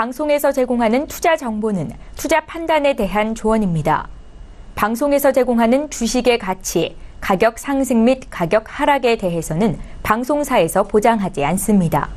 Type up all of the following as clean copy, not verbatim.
방송에서 제공하는 투자 정보는 투자 판단에 대한 조언입니다. 방송에서 제공하는 주식의 가치, 가격 상승 및 가격 하락에 대해서는 방송사에서 보장하지 않습니다.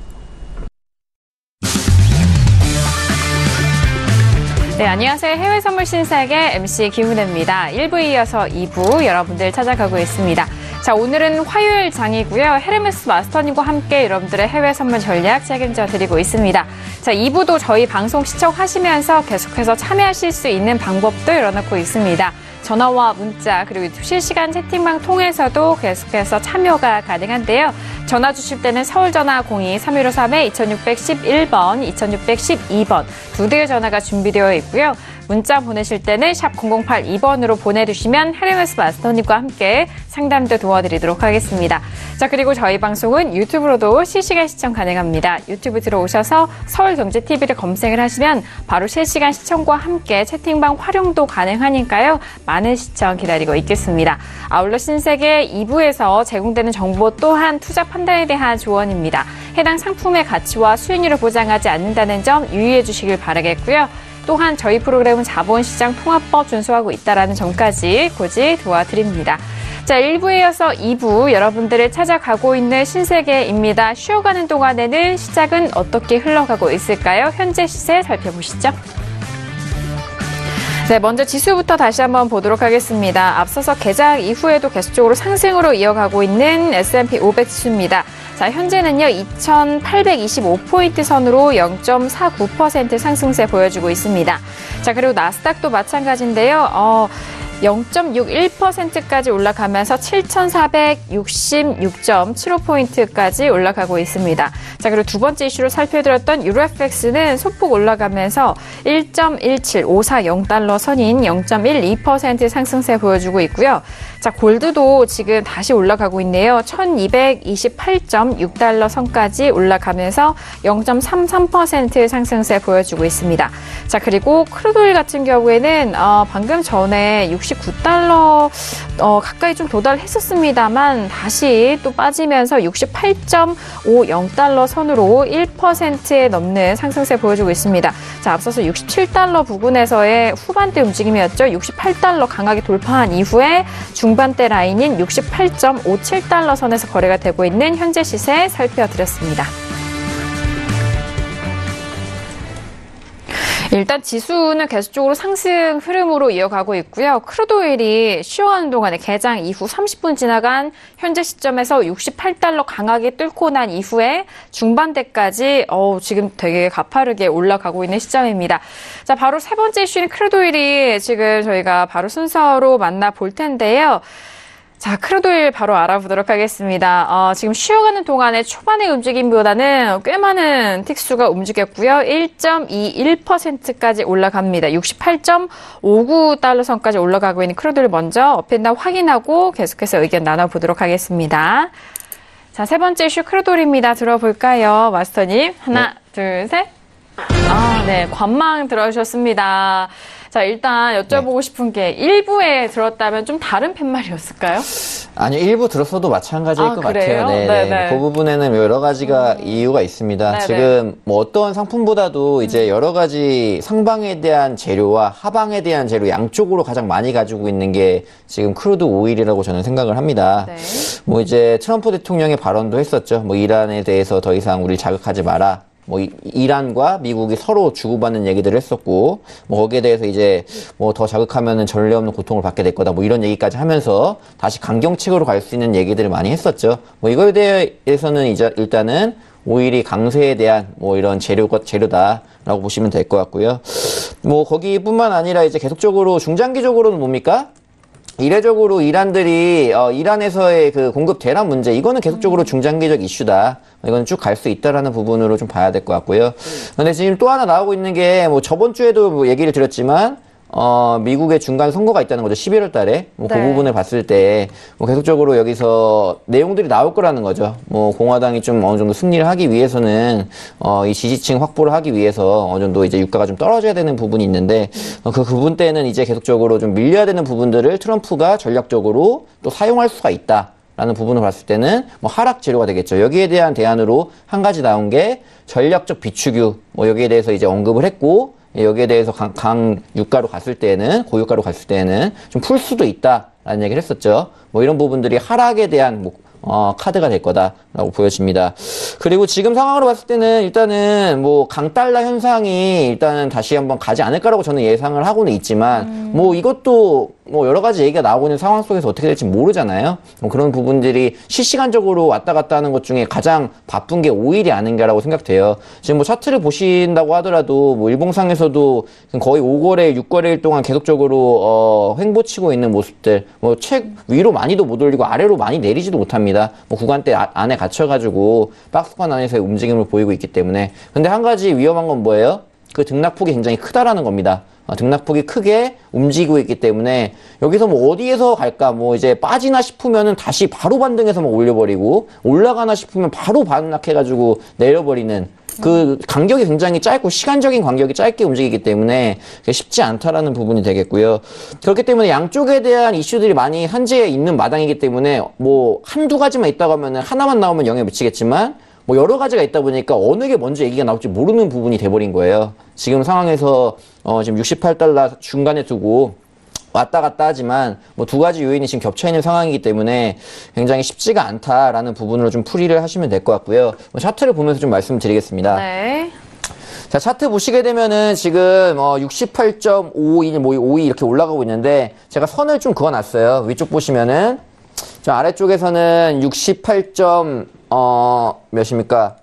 네, 안녕하세요. 해외 선물 신세계 MC 김은혜입니다. 1부에 이어서 2부 여러분들 찾아가고 있습니다. 자, 오늘은 화요일 장이고요. 헤르메스 마스터님과 함께 여러분들의 해외 선물 전략 책임져 드리고 있습니다. 자, 2부도 저희 방송 시청하시면서 계속해서 참여하실 수 있는 방법도 열어놓고 있습니다. 전화와 문자 그리고 실시간 채팅방 통해서도 계속해서 참여가 가능한데요. 전화 주실 때는 서울전화 02-3153-2611번, 2612번 두 대의 전화가 준비되어 있고요. 문자 보내실 때는 샵 0082번으로 보내주시면 헤르메스 마스터님과 함께 상담도 도와드리도록 하겠습니다. 자, 그리고 저희 방송은 유튜브로도 실시간 시청 가능합니다. 유튜브 들어오셔서 서울경제TV를 검색을 하시면 바로 실시간 시청과 함께 채팅방 활용도 가능하니까요. 많은 시청 기다리고 있겠습니다. 아울러 신세계 2부에서 제공되는 정보 또한 투자 판단에 대한 조언입니다. 해당 상품의 가치와 수익률을 보장하지 않는다는 점 유의해 주시길 바라겠고요. 또한 저희 프로그램은 자본시장 통합법 준수하고 있다는 점까지 고지 도와드립니다. 자, 1부에 이어서 2부 여러분들을 찾아가고 있는 신세계입니다. 쉬어가는 동안에는 시작은 어떻게 흘러가고 있을까요? 현재 시세 살펴보시죠. 네, 먼저 지수부터 다시 한번 보도록 하겠습니다. 앞서서 개장 이후에도 계속적으로 상승으로 이어가고 있는 S&P 500 지수입니다. 자, 현재는요, 2,825포인트 선으로 0.49% 상승세 보여주고 있습니다. 자, 그리고 나스닥도 마찬가지인데요. 0.61%까지 올라가면서 7,466.75포인트까지 올라가고 있습니다. 자, 그리고 두 번째 이슈로 살펴드렸던 유로FX는 소폭 올라가면서 1.17540달러 선인 0.12% 상승세 보여주고 있고요. 자, 골드도 지금 다시 올라가고 있네요. 1,228.6달러 선까지 올라가면서 0.33% 상승세 보여주고 있습니다. 자, 그리고 크루드오일 같은 경우에는 방금 전에 69달러 가까이 좀 도달했었습니다만 다시 또 빠지면서 68.50달러 선으로 1%에 넘는 상승세 보여주고 있습니다. 자, 앞서서 67달러 부근에서의 후반대 움직임이었죠. 68달러 강하게 돌파한 이후에 중반대 라인인 68.57달러 선에서 거래가 되고 있는 현재 시세 살펴드렸습니다. 일단 지수는 계속적으로 상승 흐름으로 이어가고 있고요. 크루드오일이 쉬어가는 동안에 개장 이후 30분 지나간 현재 시점에서 68달러 강하게 뚫고 난 이후에 중반대까지 지금 되게 가파르게 올라가고 있는 시점입니다. 자, 바로 세 번째 이슈인 크루드오일이 지금 저희가 바로 순서로 만나볼 텐데요. 자, 크루드오일 바로 알아보도록 하겠습니다. 지금 쉬어가는 동안에 초반의 움직임보다는 꽤 많은 틱수가 움직였고요. 1.21%까지 올라갑니다. 68.59달러 선까지 올라가고 있는 크루드오일 먼저 업앤다운 확인하고 계속해서 의견 나눠보도록 하겠습니다. 자, 세 번째 이슈 크루드오일입니다. 들어볼까요? 마스터님. 하나, 둘, 셋. 네. 관망 들어주셨습니다. 자, 일단 여쭤보고 싶은 게 일부에 들었다면 좀 다른 팻말이었을까요? 아니요, 일부 들었어도 마찬가지일 것 그래요? 같아요. 네. 그 부분에는 여러 가지가 이유가 있습니다. 네네. 지금 뭐 어떤 상품보다도 이제 여러 가지 상방에 대한 재료와 하방에 대한 재료 양쪽으로 가장 많이 가지고 있는 게 지금 크루드 오일이라고 저는 생각을 합니다. 네. 뭐 이제 트럼프 대통령의 발언도 했었죠. 뭐 이란에 대해서 더 이상 우리 자극하지 마라. 뭐 이란과 미국이 서로 주고받는 얘기들을 했었고, 뭐 거기에 대해서 이제 뭐 더 자극하면은 전례 없는 고통을 받게 될 거다, 뭐 이런 얘기까지 하면서 다시 강경책으로 갈 수 있는 얘기들을 많이 했었죠. 뭐 이거에 대해서는 이제 일단은 오일이 강세에 대한 뭐 이런 재료다라고 보시면 될 것 같고요. 뭐 거기뿐만 아니라 이제 계속적으로 중장기적으로는 뭡니까? 이례적으로 이란에서의 그 공급 대란 문제, 이거는 계속적으로 중장기적 이슈다. 이건 쭉 갈 수 있다라는 부분으로 좀 봐야 될 것 같고요. 근데 지금 또 하나 나오고 있는 게, 뭐 저번 주에도 뭐 얘기를 드렸지만, 미국의 중간 선거가 있다는 거죠. 11월 달에. 뭐 그 부분을 봤을 때, 뭐 계속적으로 여기서 내용들이 나올 거라는 거죠. 뭐 공화당이 좀 어느 정도 승리를 하기 위해서는, 이 지지층 확보를 하기 위해서 어느 정도 이제 유가가 좀 떨어져야 되는 부분이 있는데, 그 부분 때는 이제 계속적으로 좀 밀려야 되는 부분들을 트럼프가 전략적으로 또 사용할 수가 있다. 있다라는 부분을 봤을 때는 뭐 하락 재료가 되겠죠. 여기에 대한 대안으로 한 가지 나온 게 전략적 비축유, 뭐 여기에 대해서 이제 언급을 했고, 여기에 대해서 강유가로 갔을 때는, 고유가로 갔을 때는 좀 풀 수도 있다라는 얘기를 했었죠. 뭐 이런 부분들이 하락에 대한 카드가 될 거다라고 보여집니다. 그리고 지금 상황으로 봤을 때는 일단은 뭐 강달러 현상이 일단은 다시 한번 가지 않을까라고 저는 예상을 하고는 있지만 뭐 이것도 뭐 여러 가지 얘기가 나오고 있는 상황 속에서 어떻게 될지 모르잖아요. 뭐 그런 부분들이 실시간적으로 왔다 갔다 하는 것 중에 가장 바쁜 게 오일이 아닌가라고 생각돼요. 지금 뭐 차트를 보신다고 하더라도 뭐 일봉상에서도 거의 5거래, 6거래일 동안 계속적으로 횡보치고 있는 모습들, 뭐 위로 많이도 못 올리고 아래로 많이 내리지도 못합니다. 뭐 구간대 안에 갇혀가지고 박스권 안에서의 움직임을 보이고 있기 때문에. 근데 한 가지 위험한 건 뭐예요? 그 등락폭이 굉장히 크다라는 겁니다. 등락폭이 크게 움직이고 있기 때문에 여기서 뭐 어디에서 갈까, 뭐 이제 빠지나 싶으면은 다시 바로 반등해서 뭐 올려버리고, 올라가나 싶으면 바로 반락해가지고 내려버리는 그 간격이 굉장히 짧고 시간적인 간격이 짧게 움직이기 때문에 쉽지 않다라는 부분이 되겠고요. 그렇기 때문에 양쪽에 대한 이슈들이 많이 현재에 있는 마당이기 때문에 뭐 한두 가지만 있다고 하면은 하나만 나오면 영향을 미치겠지만 뭐 여러 가지가 있다 보니까 어느 게 먼저 얘기가 나올지 모르는 부분이 돼버린 거예요. 지금 상황에서 지금 68달러 중간에 두고 왔다 갔다 하지만 뭐 두 가지 요인이 지금 겹쳐 있는 상황이기 때문에 굉장히 쉽지가 않다라는 부분으로 좀 풀이를 하시면 될 것 같고요. 차트를 보면서 좀 말씀드리겠습니다. 네. 자, 차트 보시게 되면은 지금 68.52, 뭐 52 이렇게 올라가고 있는데 제가 선을 좀 그어놨어요. 위쪽 보시면은 저 아래쪽에서는 68. 몇입니까?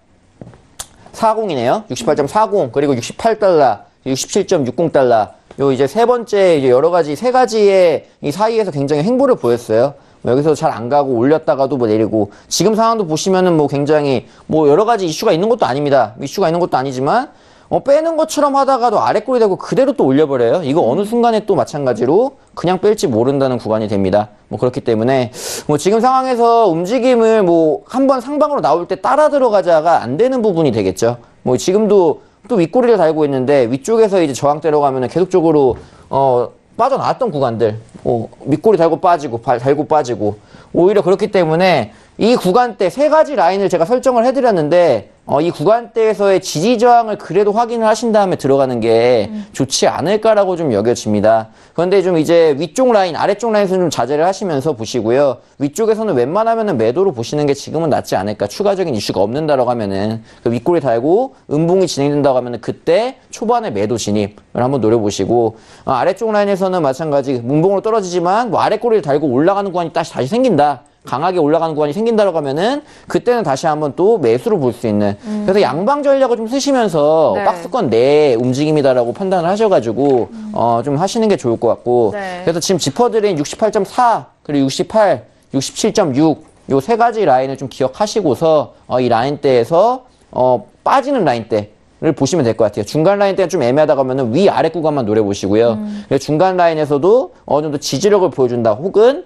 40이네요. 68.40 그리고 68달러, 67.60달러. 요 이제 세 번째 이제 여러 가지 세 가지의 이 사이에서 굉장히 횡보를 보였어요. 여기서 잘 안 가고 올렸다가도 뭐 내리고, 지금 상황도 보시면은 뭐 굉장히 뭐 여러 가지 이슈가 있는 것도 아닙니다. 이슈가 있는 것도 아니지만 빼는 것처럼 하다가도 아래 꼴이 되고 그대로 또 올려버려요. 이거 어느 순간에 또 마찬가지로 그냥 뺄지 모른다는 구간이 됩니다. 뭐 그렇기 때문에 뭐 지금 상황에서 움직임을 뭐 한번 상방으로 나올 때 따라 들어가자가 안 되는 부분이 되겠죠. 뭐 지금도 또 윗꼬리를 달고 있는데 위쪽에서 이제 저항대로 가면은 계속적으로 빠져나왔던 구간들, 밑꼬리 달고 빠지고 달고 빠지고, 오히려 그렇기 때문에 이 구간대 세 가지 라인을 제가 설정을 해드렸는데 이 구간대에서의 지지 저항을 그래도 확인을 하신 다음에 들어가는 게 좋지 않을까라고 좀 여겨집니다. 그런데 좀 이제 위쪽 라인, 아래쪽 라인에서는 좀 자제를 하시면서 보시고요. 위쪽에서는 웬만하면은 매도로 보시는 게 지금은 낫지 않을까. 추가적인 이슈가 없는다라고 하면은 그 윗골이 달고 음봉이 진행된다고 하면은 그때 초반에 매도 진입을 한번 노려보시고, 아래쪽 라인에서는 마찬가지 문봉으로 떨어지지만 뭐 아래꼬리를 달고 올라가는 구간이 다시 생긴다. 강하게 올라가는 구간이 생긴다라고 하면은 그때는 다시 한번 또 매수로 볼 수 있는, 그래서 양방 전략을 좀 쓰시면서 네. 박스권 내 움직임이다라고 판단을 하셔가지고 좀 하시는 게 좋을 것 같고, 네. 그래서 지금 짚어드린 68.4 그리고 68, 67.6 요 세 가지 라인을 좀 기억하시고서 이 라인대에서 빠지는 라인대를 보시면 될 것 같아요. 중간 라인대가 좀 애매하다고 하면은 위 아래 구간만 노려보시고요. 그래서 중간 라인에서도 어느 정도 지지력을 보여준다, 혹은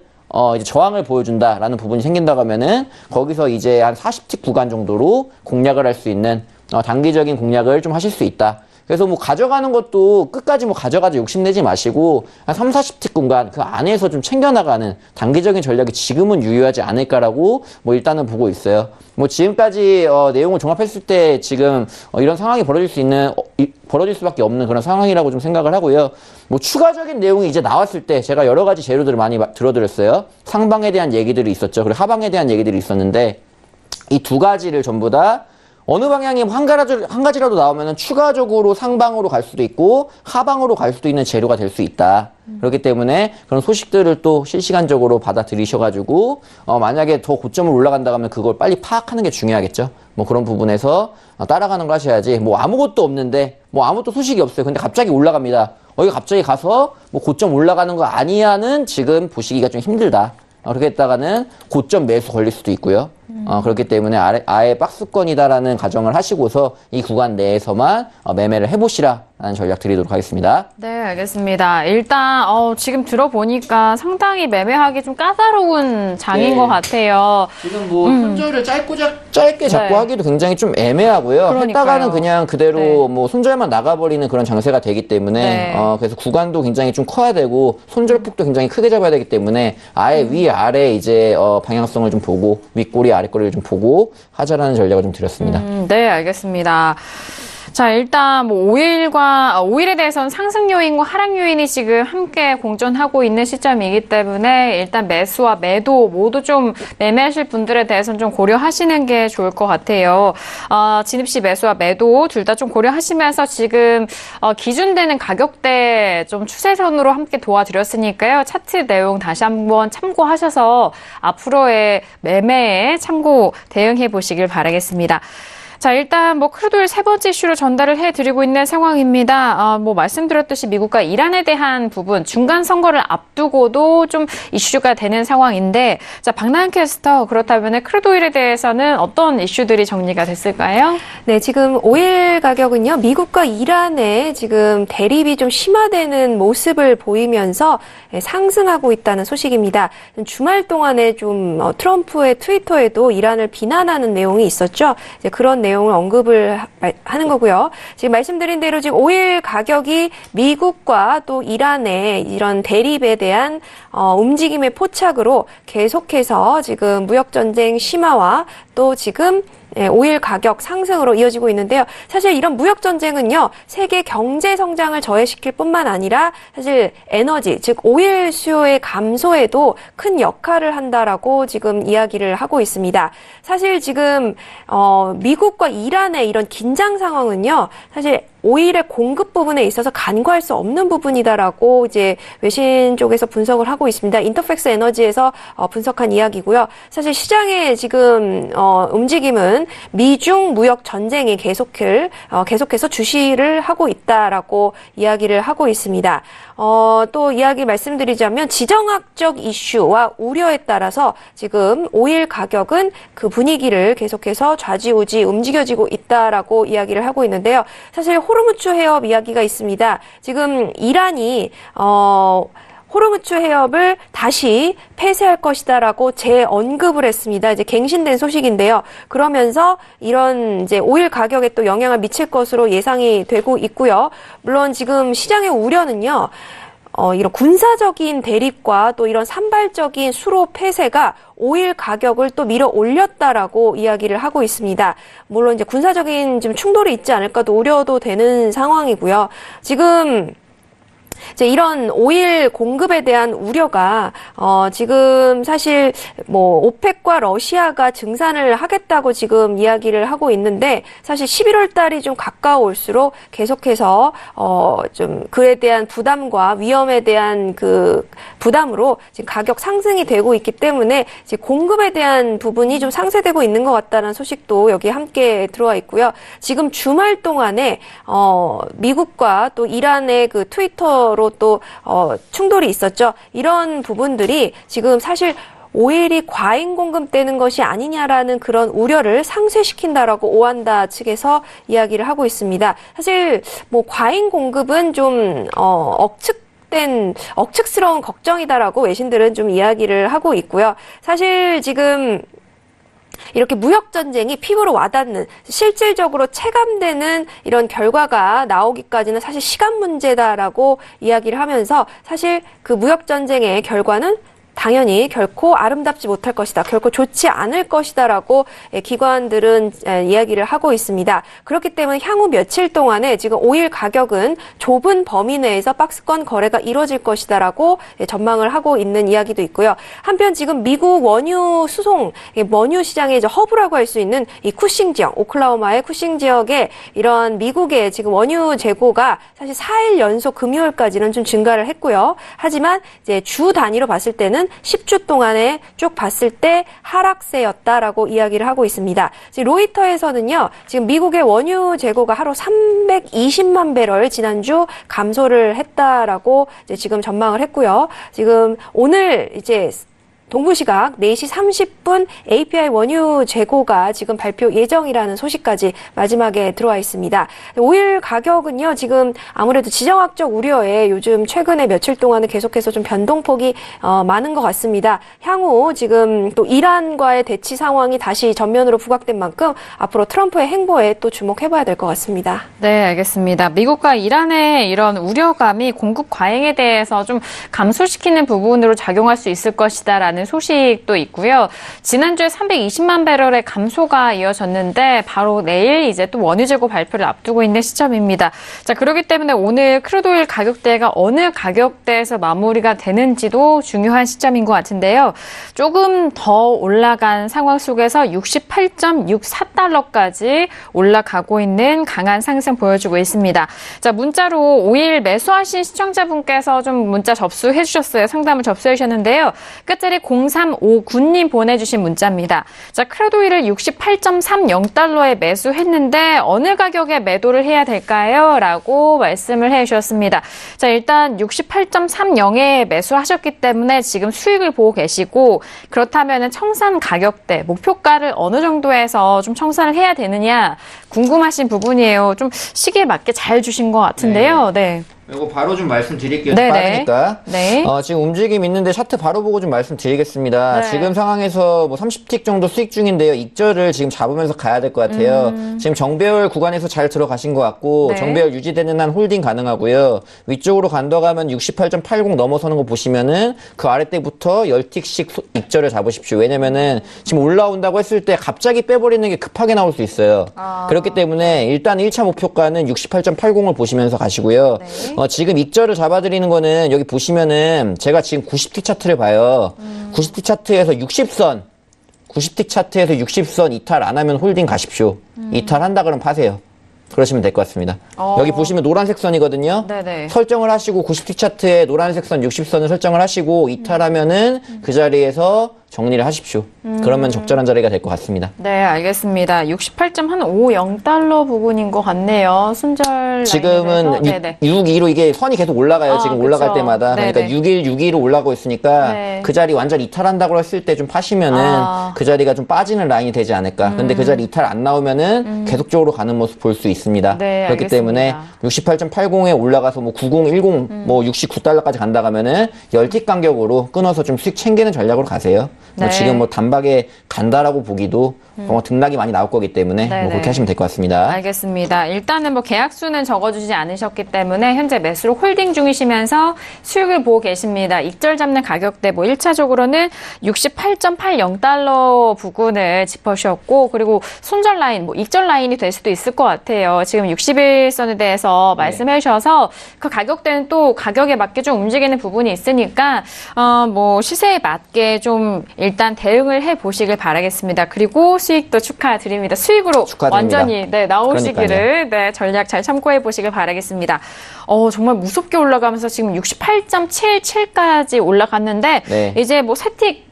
이제 저항을 보여준다라는 부분이 생긴다고 하면은 거기서 이제 한 40틱 구간 정도로 공략을 할 수 있는 단기적인 공략을 좀 하실 수 있다. 그래서 뭐 가져가는 것도 끝까지 뭐 가져가지 욕심내지 마시고 한 3, 40틱 구간 그 안에서 좀 챙겨나가는 단기적인 전략이 지금은 유효하지 않을까라고 뭐 일단은 보고 있어요. 뭐 지금까지 내용을 종합했을 때 지금 이런 상황이 벌어질 수밖에 없는 그런 상황이라고 좀 생각을 하고요. 뭐 추가적인 내용이 이제 나왔을 때 제가 여러 가지 재료들을 많이 들어드렸어요. 상방에 대한 얘기들이 있었죠. 그리고 하방에 대한 얘기들이 있었는데 이 두 가지를 전부 다 어느 방향이 한 가지라도 나오면은 추가적으로 상방으로 갈 수도 있고 하방으로 갈 수도 있는 재료가 될 수 있다. 그렇기 때문에 그런 소식들을 또 실시간적으로 받아들이셔가지고 만약에 더 고점을 올라간다 하면 그걸 빨리 파악하는 게 중요하겠죠. 뭐 그런 부분에서 따라가는 걸 하셔야지, 뭐 아무것도 없는데 뭐 아무것도 소식이 없어요. 근데 갑자기 올라갑니다. 여기 갑자기 가서 뭐 고점 올라가는 거 아니야는 지금 보시기가 좀 힘들다. 그렇게 했다가는 고점 매수 걸릴 수도 있고요. 그렇기 때문에 아예 박스권이다라는 가정을 하시고서 이 구간 내에서만 매매를 해보시라라는 전략 드리도록 하겠습니다. 네, 알겠습니다. 일단 지금 들어보니까 상당히 매매하기 좀 까다로운 장인 네. 것 같아요. 지금 뭐 손절을 짧게 잡고 네. 하기도 굉장히 좀 애매하고요. 그러니까요. 했다가는 그냥 그대로 네. 뭐 손절만 나가버리는 그런 장세가 되기 때문에 네. 그래서 구간도 굉장히 좀 커야 되고 손절폭도 굉장히 크게 잡아야 되기 때문에 아예 위 아래 이제 방향성을 좀 보고 윗꼬리 아랫꼬리를 좀 보고 하자라는 전략을 좀 드렸습니다. 네, 알겠습니다. 자, 일단 뭐 오일에 대해서는 상승 요인과 하락 요인이 지금 함께 공존하고 있는 시점이기 때문에 일단 매수와 매도 모두 좀 매매하실 분들에 대해서는 좀 고려하시는 게 좋을 것 같아요. 진입 시 매수와 매도 둘 다 좀 고려하시면서 지금 기준되는 가격대 좀 추세선으로 함께 도와드렸으니까요. 차트 내용 다시 한번 참고하셔서 앞으로의 매매에 참고 대응해 보시길 바라겠습니다. 자, 일단 뭐 크루드오일 세 번째 이슈로 전달을 해드리고 있는 상황입니다. 뭐 말씀드렸듯이 미국과 이란에 대한 부분 중간 선거를 앞두고도 좀 이슈가 되는 상황인데, 자, 박나은 캐스터, 그렇다면 크루드오일에 대해서는 어떤 이슈들이 정리가 됐을까요? 네, 지금 오일 가격은요, 미국과 이란의 지금 대립이 좀 심화되는 모습을 보이면서 상승하고 있다는 소식입니다. 주말 동안에 좀 트럼프의 트위터에도 이란을 비난하는 내용이 있었죠. 이제 그런 내용을 언급을 하는 거고요. 지금 말씀드린 대로 지금 오일 가격이 미국과 또 이란의 이런 대립에 대한 움직임의 포착으로 계속해서 지금 무역전쟁 심화와 또 지금 오일 가격 상승으로 이어지고 있는데요. 사실 이런 무역 전쟁은요, 세계 경제 성장을 저해시킬 뿐만 아니라 사실 에너지, 즉 오일 수요의 감소에도 큰 역할을 한다라고 지금 이야기를 하고 있습니다. 사실 지금 미국과 이란의 이런 긴장 상황은요, 사실 오일의 공급 부분에 있어서 간과할 수 없는 부분이다라고 이제 외신 쪽에서 분석을 하고 있습니다. 인터팩스 에너지에서 분석한 이야기고요. 사실 시장의 지금 움직임은 미중 무역 전쟁이 계속해서 주시를 하고 있다라고 이야기를 하고 있습니다. 또 이야기 말씀드리자면 지정학적 이슈와 우려에 따라서 지금 오일 가격은 그 분위기를 계속해서 좌지우지 움직여지고 있다라고 이야기를 하고 있는데요. 사실 호르무즈 해협 이야기가 있습니다. 지금 이란이 호르무즈 해협을 다시 폐쇄할 것이다라고 재언급을 했습니다. 이제 갱신된 소식인데요. 그러면서 이런 이제 오일 가격에 또 영향을 미칠 것으로 예상이 되고 있고요. 물론 지금 시장의 우려는요. 이런 군사적인 대립과 또 이런 산발적인 수로 폐쇄가 오일 가격을 또 밀어 올렸다라고 이야기를 하고 있습니다. 물론 이제 군사적인 좀 충돌이 있지 않을까도 우려도 되는 상황이고요. 지금 이제 이런 오일 공급에 대한 우려가 지금 사실 뭐 오펙과 러시아가 증산을 하겠다고 지금 이야기를 하고 있는데 사실 11월 달이 좀 가까울수록 계속해서 좀 그에 대한 부담과 위험에 대한 그 부담으로 지금 가격 상승이 되고 있기 때문에 이제 공급에 대한 부분이 좀 상쇄되고 있는 것 같다는 소식도 여기 함께 들어와 있고요. 지금 주말 동안에 미국과 또 이란의 그 트위터로 또 충돌이 있었죠. 이런 부분들이 지금 사실 오일이 과잉 공급되는 것이 아니냐라는 그런 우려를 상쇄시킨다라고 오한다 측에서 이야기를 하고 있습니다. 사실 뭐 과잉 공급은 좀 억측스러운 걱정이다라고 외신들은 좀 이야기를 하고 있고요. 사실 지금 이렇게 무역전쟁이 피부로 와닿는 실질적으로 체감되는 이런 결과가 나오기까지는 사실 시간 문제다라고 이야기를 하면서 사실 그 무역전쟁의 결과는 당연히 결코 아름답지 못할 것이다. 결코 좋지 않을 것이다라고 기관들은 이야기를 하고 있습니다. 그렇기 때문에 향후 며칠 동안에 지금 오일 가격은 좁은 범위 내에서 박스권 거래가 이루어질 것이다라고 전망을 하고 있는 이야기도 있고요. 한편 지금 미국 원유 수송, 원유 시장의 이제 허브라고 할 수 있는 이 쿠싱 지역, 오클라호마의 쿠싱 지역에 이런 미국의 지금 원유 재고가 사실 4일 연속 금요일까지는 좀 증가를 했고요. 하지만 이제 주 단위로 봤을 때는 10주 동안에 쭉 봤을 때 하락세였다라고 이야기를 하고 있습니다. 지금 로이터에서는요, 지금 미국의 원유 재고가 하루 320만 배럴 지난주 감소를 했다라고 이제 지금 전망을 했고요. 지금 오늘 이제 동부 시각 4시 30분 API 원유 재고가 지금 발표 예정이라는 소식까지 마지막에 들어와 있습니다. 오일 가격은요, 지금 아무래도 지정학적 우려에 요즘 최근에 며칠 동안은 계속해서 좀 변동폭이 많은 것 같습니다. 향후 지금 또 이란과의 대치 상황이 다시 전면으로 부각된 만큼 앞으로 트럼프의 행보에 또 주목해봐야 될 것 같습니다. 네, 알겠습니다. 미국과 이란의 이런 우려감이 공급 과잉에 대해서 좀 감소시키는 부분으로 작용할 수 있을 것이다라는 소식도 있고요. 지난주에 320만 배럴의 감소가 이어졌는데 바로 내일 이제 또 원유 재고 발표를 앞두고 있는 시점입니다. 자, 그렇기 때문에 오늘 크루드오일 가격대가 어느 가격대에서 마무리가 되는지도 중요한 시점인 것 같은데요. 조금 더 올라간 상황 속에서 68.64달러까지 올라가고 있는 강한 상승 보여주고 있습니다. 자, 문자로 5일 매수하신 시청자분께서 좀 문자 접수해 주셨어요. 상담을 접수해 주셨는데요. 끝자리 0359님 보내주신 문자입니다. 자, 크루드오일을 68.30달러에 매수했는데 어느 가격에 매도를 해야 될까요? 라고 말씀을 해 주셨습니다. 자, 일단 68.30에 매수하셨기 때문에 지금 수익을 보고 계시고, 그렇다면 청산 가격대, 목표가를 어느 정도에서 좀 청산을 해야 되느냐 궁금하신 부분이에요. 좀 시기에 맞게 잘 주신 것 같은데요. 네. 이거 바로 좀 말씀드릴게요. 네네. 빠르니까. 네. 지금 움직임 있는데 차트 바로 보고 좀 말씀드리겠습니다. 네. 지금 상황에서 뭐 30틱 정도 수익 중인데요. 익절을 지금 잡으면서 가야 될 것 같아요. 지금 정배열 구간에서 잘 들어가신 것 같고, 네. 정배열 유지되는 한 홀딩 가능하고요. 위쪽으로 간다가면 68.80 넘어서는 거 보시면은 그 아랫때부터 10틱씩 익절을 잡으십시오. 왜냐면은 지금 올라온다고 했을 때 갑자기 빼버리는 게 급하게 나올 수 있어요. 그렇기 때문에 일단 1차 목표가는 68.80을 보시면서 가시고요. 네. 지금 익절을 잡아드리는 거는 여기 보시면은 제가 지금 90틱 차트를 봐요. 90틱 차트에서 60선, 90틱 차트에서 60선 이탈 안 하면 홀딩 가십시오. 이탈한다 그러면 파세요. 그러시면 될 것 같습니다. 여기 보시면 노란색 선이거든요. 네네. 설정을 하시고 90틱 차트에 노란색 선 60선을 설정을 하시고 이탈하면은 그 자리에서 정리를 하십시오. 그러면 적절한 자리가 될 것 같습니다. 네, 알겠습니다. 68.50달러 부분인 것 같네요. 순절 지금은 라인에서. 6.2로 이게 선이 계속 올라가요. 지금 그쵸. 올라갈 때마다. 네네. 그러니까 6.2로 올라가고 있으니까 네. 그 자리 완전 이탈한다고 했을 때 좀 파시면은 그 자리가 좀 빠지는 라인이 되지 않을까. 근데 그 자리 이탈 안 나오면은 계속적으로 가는 모습 볼 수 있습니다. 네, 그렇기 알겠습니다. 때문에 68.80에 올라가서 뭐 90, 10, 뭐 69달러까지 간다 가면은 10틱 간격으로 끊어서 좀 수익 챙기는 전략으로 가세요. 네. 지금 뭐 단박에 간다라고 보기도 등락이 많이 나올 거기 때문에 뭐 그렇게 하시면 될 것 같습니다. 알겠습니다. 일단은 뭐 계약수는 적어주지 않으셨기 때문에 현재 매수로 홀딩 중이시면서 수익을 보고 계십니다. 익절 잡는 가격대 뭐 1차적으로는 68.80달러 부근을 짚어주셨고, 그리고 손절 라인, 뭐 익절 라인이 될 수도 있을 것 같아요. 지금 60일선에 대해서 말씀해 주셔서 그 가격대는 또 가격에 맞게 좀 움직이는 부분이 있으니까 뭐 시세에 맞게 좀 일단 대응을 해 보시길 바라겠습니다. 그리고 수익도 축하드립니다. 수익으로 축하드립니다. 완전히 나오시기를 전략 잘 참고해 보시길 바라겠습니다. 정말 무섭게 올라가면서 지금 68.77까지 올라갔는데 네. 이제 뭐 3틱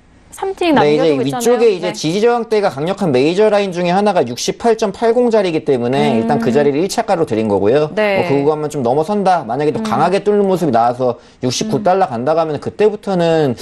네, 남겨두고 이제 있잖아요. 위쪽에 이제 지지 저항대가 강력한 메이저 라인 중에 하나가 68.80자리이기 때문에 일단 그 자리를 1차가로 드린 거고요. 네. 그 구간만 좀 넘어선다. 만약에 또 강하게 뚫는 모습이 나와서 69달러 간다 가면 그때부터는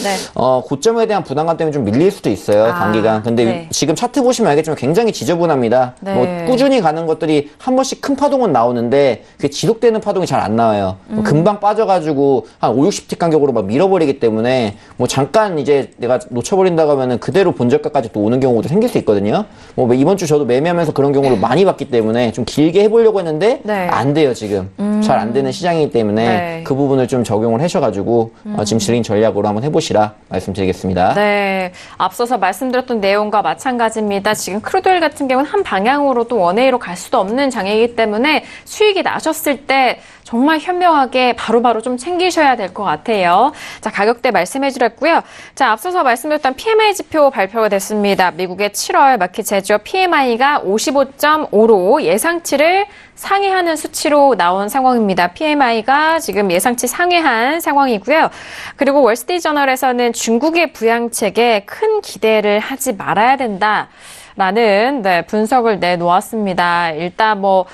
고점에 대한 부담감 때문에 좀 밀릴 수도 있어요. 단기간. 근데 지금 차트 보시면 알겠지만 굉장히 지저분합니다. 뭐 꾸준히 가는 것들이 한 번씩 큰 파동은 나오는데 그게 지속되는 파동이 잘 안 나와요. 금방 빠져가지고 한 5, 60틱 간격으로 막 밀어버리기 때문에 뭐 잠깐 이제 내가 놓쳐버린다고 하면은 그대로 본저가까지 또 오는 경우도 생길 수 있거든요. 뭐 이번 주 저도 매매하면서 그런 경우를 많이 봤기 때문에 좀 길게 해보려고 했는데 안 돼요, 지금. 잘 안 되는 시장이기 때문에 그 부분을 좀 적용을 하셔가지고 지금 드린 전략으로 한번 해보시라 말씀드리겠습니다. 네, 앞서서 말씀드렸던 내용과 마찬가지입니다. 지금 크루드오일 같은 경우는 한 방향으로 또 원웨이로 갈 수도 없는 장이기 때문에 수익이 나셨을 때 정말 현명하게 바로바로 좀 챙기셔야 될 것 같아요. 자, 가격대 말씀해 주셨고요. 자, 앞서서 말씀드렸던 PMI 지표 발표가 됐습니다. 미국의 7월 마켓 제조업 PMI가 55.5로 예상치를 상회하는 수치로 나온 상황입니다. PMI가 지금 예상치 상회한 상황이고요. 그리고 월스트리트저널에서는 중국의 부양책에 큰 기대를 하지 말아야 된다라는 분석을 내놓았습니다. 일단 뭐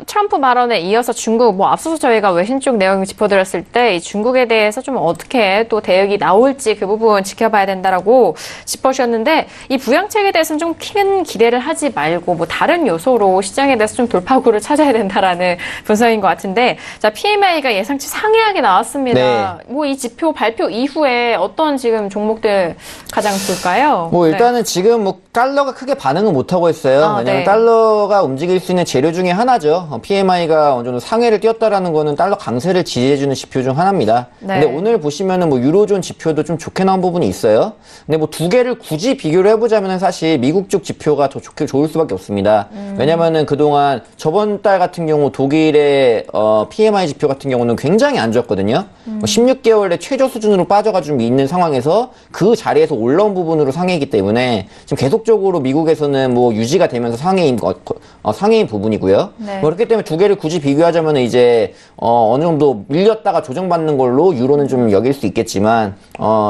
트럼프 발언에 이어서 중국, 앞서서 저희가 외신 쪽 내용 짚어드렸을 때 이 중국에 대해서 좀 어떻게 또 대응이 나올지 그 부분 지켜봐야 된다라고 짚어주셨는데 이 부양책에 대해서는 좀 큰 기대를 하지 말고 다른 요소로 시장에 대해서 좀 돌파구를 찾아야 된다라는 분석인 것 같은데 자, PMI가 예상치 상회하게 나왔습니다. 네. 이 지표 발표 이후에 어떤 지금 종목들 가장 좋을까요? 일단은 지금 달러가 크게 반응은 못하고 있어요. 왜냐면 달러가 움직일 수 있는 재료 중에 하나죠. PMI가 어느 정도 상회를 띄었다라는 거는 달러 강세를 지지해주는 지표 중 하나입니다. 근데 오늘 보시면은 유로존 지표도 좀 좋게 나온 부분이 있어요. 근데 두 개를 굳이 비교를 해보자면은 사실 미국 쪽 지표가 더 좋을 수밖에 없습니다. 왜냐면은 그동안 저번 달 같은 경우 독일의 PMI 지표 같은 경우는 굉장히 안 좋았거든요. 16개월의 최저 수준으로 빠져가지고 있는 상황에서 그 자리에서 올라온 부분으로 상회이기 때문에 지금 계속적으로 미국에서는 유지가 되면서 상회인 부분이고요. 그렇기 때문에 두 개를 굳이 비교하자면 이제 어느 정도 밀렸다가 조정받는 걸로 유로는 좀 여길 수 있겠지만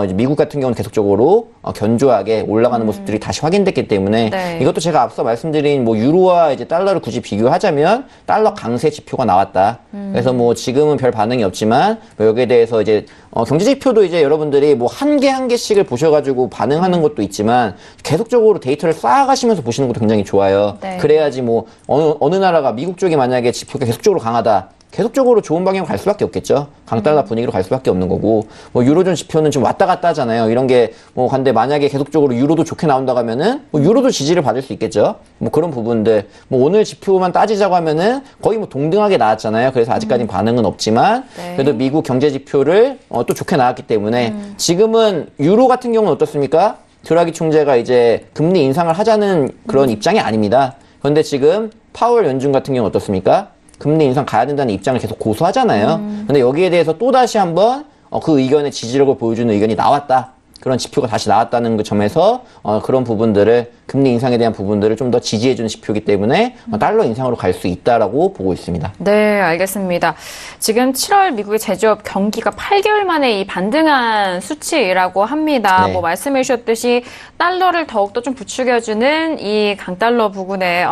이제 미국 같은 경우는 계속적으로 견조하게 올라가는 모습들이 다시 확인됐기 때문에 이것도 제가 앞서 말씀드린 유로와 이제 달러를 굳이 비교하자면 달러 강세 지표가 나왔다. 그래서 지금은 별 반응이 없지만 여기에 대해서 이제 경제 지표도 이제 여러분들이 한 개씩을 보셔가지고 반응하는 것도 있지만 계속적으로 데이터를 쌓아가시면서 보시는 것도 굉장히 좋아요. 그래야지 어느 나라가 미국 쪽이 만약에 지표가 계속적으로 강하다. 계속적으로 좋은 방향으로 갈 수밖에 없겠죠. 강달러 분위기로 갈 수밖에 없는 거고, 유로존 지표는 좀 왔다 갔다 하잖아요. 이런 게, 근데 만약에 계속적으로 유로도 좋게 나온다고 하면은, 유로도 지지를 받을 수 있겠죠. 그런 부분들. 오늘 지표만 따지자고 하면은 거의 동등하게 나왔잖아요. 그래서 아직까지는 반응은 없지만, 그래도 미국 경제 지표를 또 좋게 나왔기 때문에, 지금은 유로 같은 경우는 어떻습니까? 드라기 총재가 이제 금리 인상을 하자는 그런 입장이 아닙니다. 그런데 지금 파월 연준 같은 경우는 어떻습니까? 금리 인상 가야 된다는 입장을 계속 고수하잖아요. 근데 여기에 대해서 또다시 한번 그 의견의 지지력을 보여주는 의견이 나왔다. 그런 지표가 다시 나왔다는 그 점에서 그런 부분들을 금리 인상에 대한 부분들을 좀 더 지지해주는 지표이기 때문에 달러 인상으로 갈 수 있다라고 보고 있습니다. 네, 알겠습니다. 지금 7월 미국의 제조업 경기가 8개월 만에 이 반등한 수치라고 합니다. 말씀해 주셨듯이 달러를 더욱더 좀 부추겨주는 이 강달러 부근에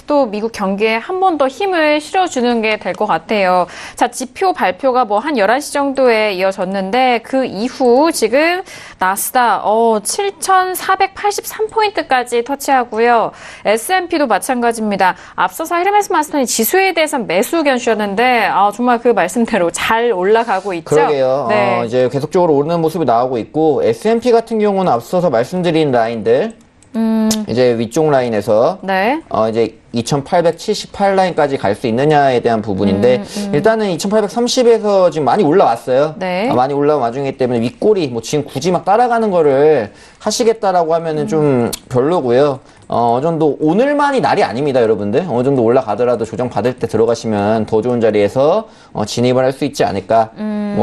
또 미국 경기에 한 번 더 힘을 실어주는 게 될 것 같아요. 자, 지표 발표가 한 11시 정도에 이어졌는데 그 이후 지금 나스닥 7,483포인트까지 터치하고요. S&P도 마찬가지입니다. 앞서서 헤르메스 마스터니 지수에 대해서는 매수 의견 주셨는데 정말 그 말씀대로 잘 올라가고 있죠. 그러게요. 이제 계속적으로 오르는 모습이 나오고 있고 S&P 같은 경우는 앞서서 말씀드린 라인들 이제 위쪽 라인에서 이제 2878라인까지 갈 수 있느냐에 대한 부분인데 일단은 2830에서 지금 많이 올라왔어요. 많이 올라온 와중이기 때문에 윗골이 지금 굳이 막 따라가는 거를 하시겠다라고 하면은 좀 별로고요. 어느 정도 오늘만이 날이 아닙니다, 여러분들. 어느 정도 올라가더라도 조정 받을 때 들어가시면 더 좋은 자리에서 진입을 할 수 있지 않을까.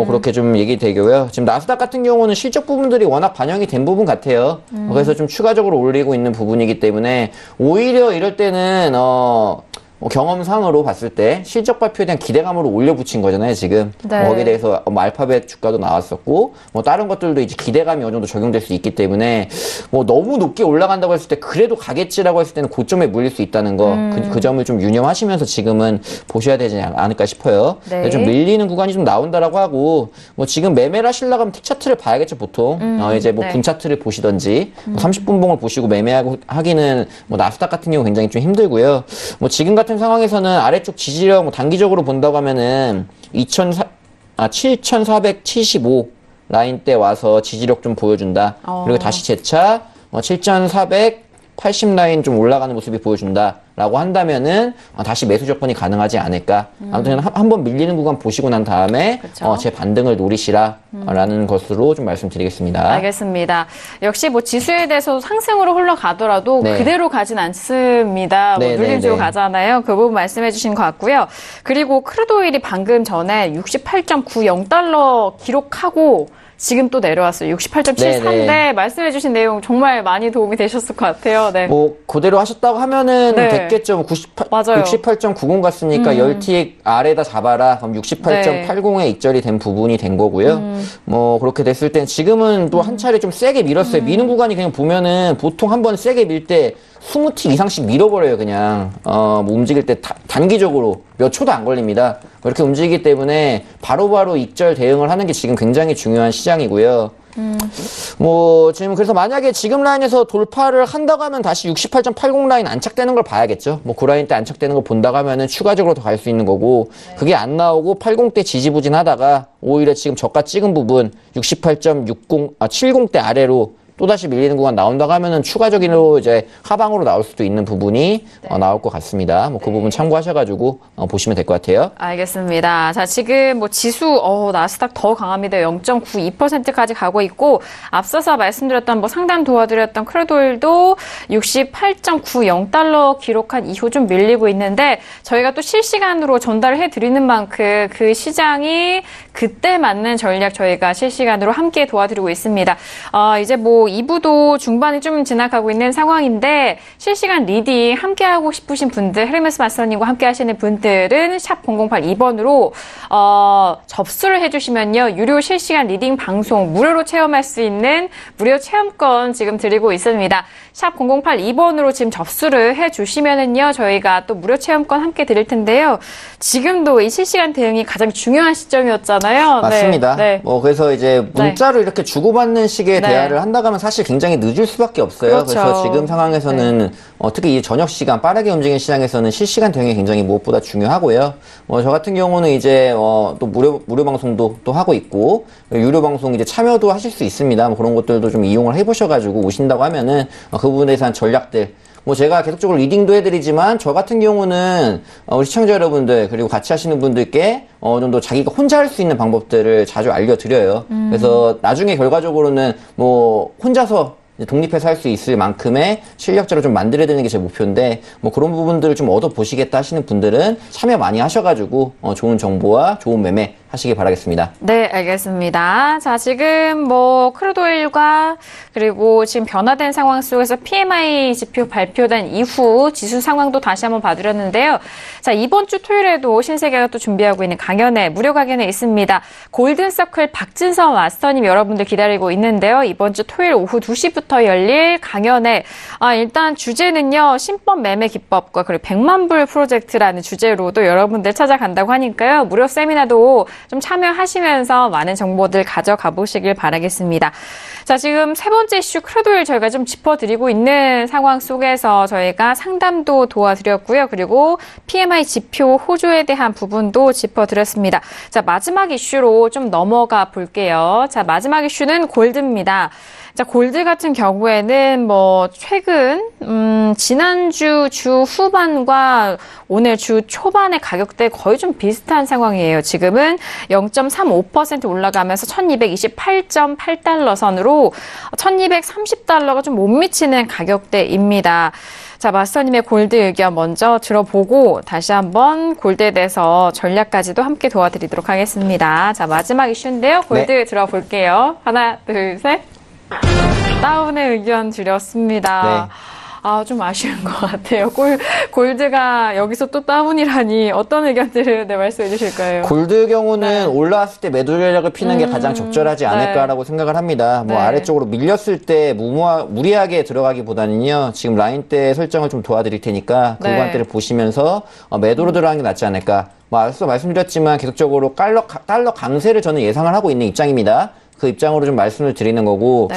그렇게 좀 얘기 되고요. 지금 나스닥 같은 경우는 실적 부분들이 워낙 반영이 된 부분 같아요. 그래서 좀 추가적으로 올리고 있는 부분이기 때문에 오히려 이럴 때는 경험상으로 봤을 때 실적 발표에 대한 기대감으로 올려붙인 거잖아요, 지금. 거기에 대해서 알파벳 주가도 나왔었고, 다른 것들도 이제 기대감이 어느 정도 적용될 수 있기 때문에, 너무 높게 올라간다고 했을 때, 그래도 가겠지라고 했을 때는 고점에 물릴 수 있다는 거, 그 점을 좀 유념하시면서 지금은 보셔야 되지 않을까 싶어요. 좀 밀리는 구간이 좀 나온다라고 하고, 지금 매매를 하시려고 하면 틱차트를 봐야겠죠, 보통. 이제 분차트를 보시던지, 30분봉을 보시고 매매하기는, 나스닥 같은 경우 굉장히 좀 힘들고요. 지금 같은 상황에서는 아래쪽 지지력 단기적으로 본다고 하면은 7,475 라인 때 와서 지지력 좀 보여준다. 그리고 다시 재차 7,480 라인 좀 올라가는 모습이 보여준다라고 한다면은 다시 매수 접근이 가능하지 않을까. 아무튼 한번 밀리는 구간 보시고 난 다음에 제 반등을 노리시라라는 것으로 좀 말씀드리겠습니다. 알겠습니다. 역시 지수에 대해서 상승으로 흘러가더라도 그대로 가진 않습니다. 눌림주로 가잖아요. 그 부분 말씀해 주신 것 같고요. 그리고 크루드 오일이 방금 전에 68.90달러 기록하고 지금 또 내려왔어요. 68.73인데 네네. 말씀해주신 내용 정말 많이 도움이 되셨을 것 같아요. 네. 뭐 그대로 하셨다고 하면은 네. 됐겠죠. 맞아요. 68.90 갔으니까 10틱 아래다 잡아라. 그럼 68.80에 익절이 된 부분이 된 거고요. 뭐 그렇게 됐을 땐 지금은 또 한 차례 좀 세게 밀었어요. 미는 구간이 그냥 보면은 보통 한번 세게 밀 때 20틱 이상씩 밀어버려요. 그냥 뭐 움직일 때 단기적으로 몇 초도 안 걸립니다. 그렇게 움직이기 때문에 바로바로 익절 대응을 하는 게 지금 굉장히 중요한 시장이고요. 뭐 지금 그래서 만약에 지금 라인에서 돌파를 한다고 하면 다시 68.80 라인 안착되는 걸 봐야겠죠. 뭐 그 라인 때 안착되는 걸 본다고 하면은 추가적으로 더 갈 수 있는 거고, 그게 안 나오고 80대 지지부진하다가 오히려 지금 저가 찍은 부분 70대 아래로 또다시 밀리는 구간 나온다고 하면은 추가적으로 이제 하방으로 나올 수도 있는 부분이 나올 것 같습니다. 뭐 그 부분 참고하셔가지고 보시면 될 것 같아요. 알겠습니다. 자, 지금 뭐 지수, 나스닥 더 강합니다. 0.92%까지 가고 있고, 앞서서 말씀드렸던 뭐 상담 도와드렸던 크루도일도 68.90달러 기록한 이후 좀 밀리고 있는데, 저희가 또 실시간으로 전달을 해드리는 만큼 그 시장이 그때 맞는 전략 저희가 실시간으로 함께 도와드리고 있습니다. 이제 뭐 2부도 중반이 좀 지나가고 있는 상황인데, 실시간 리딩 함께하고 싶으신 분들, 헤르메스 마스터님과 함께 하시는 분들은 샵 0082번으로 접수를 해주시면요, 유료 실시간 리딩 방송 무료로 체험할 수 있는 무료 체험권 지금 드리고 있습니다. 샵 0082번으로 지금 접수를 해주시면은요, 저희가 또 무료 체험권 함께 드릴 텐데요. 지금도 이 실시간 대응이 가장 중요한 시점이었잖아요. 맞습니다. 네. 뭐 그래서 이제 문자로 이렇게 주고받는 식의 대화를 한다고 하면 사실 굉장히 늦을 수밖에 없어요. 그렇죠. 그래서 지금 상황에서는 특히 이 저녁 시간 빠르게 움직이는 시장에서는 실시간 대응이 굉장히 무엇보다 중요하고요. 저 같은 경우는 이제 또 무료 방송도 또 하고 있고, 유료 방송 이제 참여도 하실 수 있습니다. 뭐 그런 것들도 좀 이용을 해보셔가지고 오신다고 하면은 그 부분에 대한 전략들, 뭐 제가 계속적으로 리딩도 해드리지만 저 같은 경우는 우리 시청자 여러분들 그리고 같이 하시는 분들께 어느 정도 자기가 혼자 할 수 있는 방법들을 자주 알려드려요. 그래서 나중에 결과적으로는 뭐 혼자서 독립해서 할 수 있을 만큼의 실력자로 좀 만들어야 되는 게 제 목표인데, 뭐 그런 부분들을 좀 얻어보시겠다 하시는 분들은 참여 많이 하셔가지고 좋은 정보와 좋은 매매 하시기 바라겠습니다. 네, 알겠습니다. 자, 지금 뭐 크루도일과 그리고 지금 변화된 상황 속에서 PMI 지표 발표된 이후 지수 상황도 다시 한번 봐드렸는데요. 자, 이번 주 토요일에도 신세계가 또 준비하고 있는 강연회, 무료 강연회 있습니다. 골든서클 박진선 마스터님 여러분들 기다리고 있는데요. 이번 주 토요일 오후 2시부터 열릴 강연회, 일단 주제는요, 신법 매매 기법과 그리고 100만 불 프로젝트라는 주제로도 여러분들 찾아간다고 하니까요. 무료 세미나도 좀 참여하시면서 많은 정보들 가져가 보시길 바라겠습니다. 자, 지금 세 번째 이슈 크루도일 저희가 좀 짚어드리고 있는 상황 속에서 저희가 상담도 도와드렸고요. 그리고 PMI 지표 호조에 대한 부분도 짚어드렸습니다. 자, 마지막 이슈로 좀 넘어가 볼게요. 자, 마지막 이슈는 골드입니다. 자, 골드 같은 경우에는 뭐 최근 지난주 주 후반과 오늘 주 초반의 가격대 거의 좀 비슷한 상황이에요. 지금은 0.35% 올라가면서 1228.8달러 선으로 1230달러가 좀 못 미치는 가격대입니다. 자, 마스터님의 골드 의견 먼저 들어보고 다시 한번 골드에 대해서 전략까지도 함께 도와드리도록 하겠습니다. 자, 마지막 이슈인데요. 골드 들어볼게요. 하나, 둘, 셋. 다운의 의견 드렸습니다. 좀 아쉬운 것 같아요. 골드가 여기서 또 다운이라니 어떤 의견들을 말씀해 주실까요? 골드 경우는 올라왔을 때 매도 전략을 피는 게 가장 적절하지 않을까라고 생각을 합니다. 뭐 아래쪽으로 밀렸을 때 무리하게 들어가기보다는요, 지금 라인대 설정을 좀 도와드릴 테니까 그 구간대를 보시면서 매도로 들어가는 게 낫지 않을까. 뭐 앞서 말씀드렸지만 계속적으로 달러 강세를 저는 예상을 하고 있는 입장입니다. 그 입장으로 좀 말씀을 드리는 거고,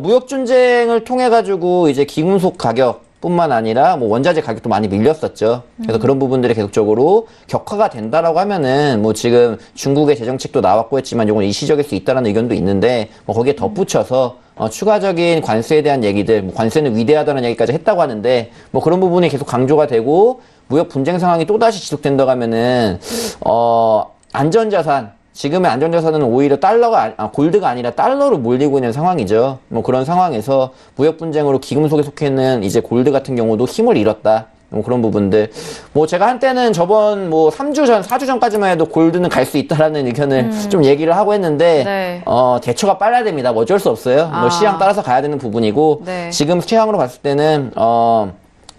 무역 전쟁을 통해 가지고 이제 기금속 가격뿐만 아니라 뭐 원자재 가격도 많이 밀렸었죠. 그래서 그런 부분들이 계속적으로 격화가 된다라고 하면은 뭐 지금 중국의 재정책도 나왔고 했지만 이건 일시적일 수 있다라는 의견도 있는데, 뭐 거기에 덧붙여서 추가적인 관세에 대한 얘기들, 뭐 관세는 위대하다는 얘기까지 했다고 하는데, 뭐 그런 부분이 계속 강조가 되고 무역 분쟁 상황이 또다시 지속된다고 하면은 안전자산, 지금의 안전자산은 오히려 골드가 아니라 달러로 몰리고 있는 상황이죠. 뭐 그런 상황에서 무역 분쟁으로 기금속에 속해 있는 이제 골드 같은 경우도 힘을 잃었다. 뭐 그런 부분들. 뭐 제가 한때는 저번 뭐 3주 전, 4주 전까지만 해도 골드는 갈 수 있다라는 의견을 좀 얘기를 하고 했는데, 네. 대처가 빨라야 됩니다. 뭐 어쩔 수 없어요. 뭐 시장 따라서 가야 되는 부분이고, 네. 지금 시황으로 봤을 때는,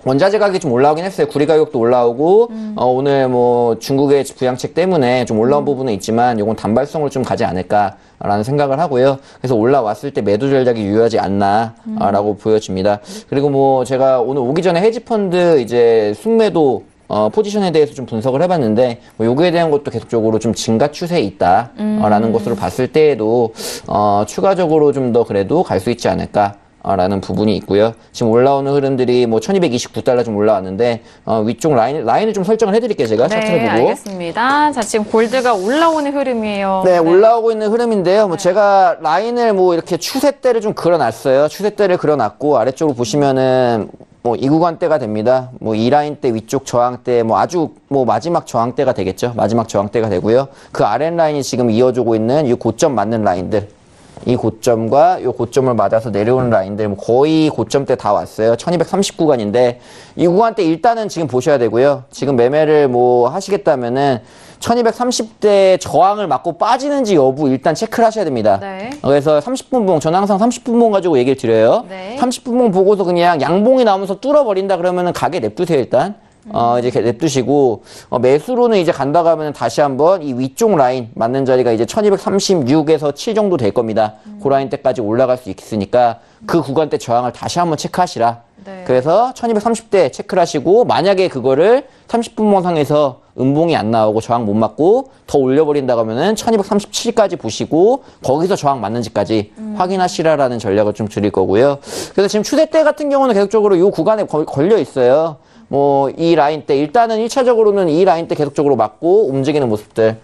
원자재 가격이 좀 올라오긴 했어요. 구리 가격도 올라오고, 오늘 뭐 중국의 부양책 때문에 좀 올라온 부분은 있지만, 이건 단발성으로 좀 가지 않을까라는 생각을 하고요. 그래서 올라왔을 때 매도 전략이 유효하지 않나라고 보여집니다. 그리고 뭐 제가 오늘 오기 전에 헤지펀드 이제 순매도 포지션에 대해서 좀 분석을 해봤는데, 뭐 요거에 대한 것도 계속적으로 좀 증가 추세에 있다라는 것으로 봤을 때에도, 추가적으로 좀 더 그래도 갈 수 있지 않을까. 라는 부분이 있고요. 지금 올라오는 흐름들이 뭐 1229달러 좀 올라왔는데, 위쪽 라인을 좀 설정을 해드릴게요. 제가 차트를 보고. 알겠습니다. 자, 지금 골드가 올라오는 흐름이에요. 네, 올라오고 있는 흐름인데요. 뭐 제가 라인을 뭐 이렇게 추세대를 좀 그려놨어요. 추세대를 그려놨고, 아래쪽으로 보시면은 뭐 이 구간대가 됩니다. 뭐 이 라인대 위쪽 저항대, 뭐 아주 뭐 마지막 저항대가 되겠죠. 마지막 저항대가 되고요. 그 아랫 라인이 지금 이어주고 있는 이 고점 맞는 라인들. 이 고점과 이 고점을 맞아서 내려오는 라인들 뭐 거의 고점대 다 왔어요. 1230 구간인데 이 구간대 일단은 지금 보셔야 되고요. 지금 매매를 뭐 하시겠다면은 1230대 저항을 맞고 빠지는지 여부 일단 체크를 하셔야 됩니다. 네. 그래서 30분봉, 저는 항상 30분봉 가지고 얘기를 드려요. 네. 30분봉 보고서 그냥 양봉이 나오면서 뚫어버린다 그러면은 가게 냅두세요, 일단. 이제 냅두시고, 매수로는 이제 간다고 하면 다시 한번 이 위쪽 라인 맞는 자리가 이제 1236에서 7 정도 될 겁니다. 그 라인 때까지 올라갈 수 있으니까 그 구간대 저항을 다시 한번 체크하시라. 네. 그래서 1230대 체크를 하시고, 만약에 그거를 30분봉상에서 음봉이 안 나오고 저항 못 맞고 더 올려버린다고 하면은 1237까지 보시고 거기서 저항 맞는지까지 확인하시라라는 전략을 좀 드릴 거고요. 그래서 지금 추세대 같은 경우는 계속적으로 이 구간에 걸려 있어요. 뭐 이 라인 때 일단은 1차적으로는 이 라인 때 계속적으로 맞고 움직이는 모습들.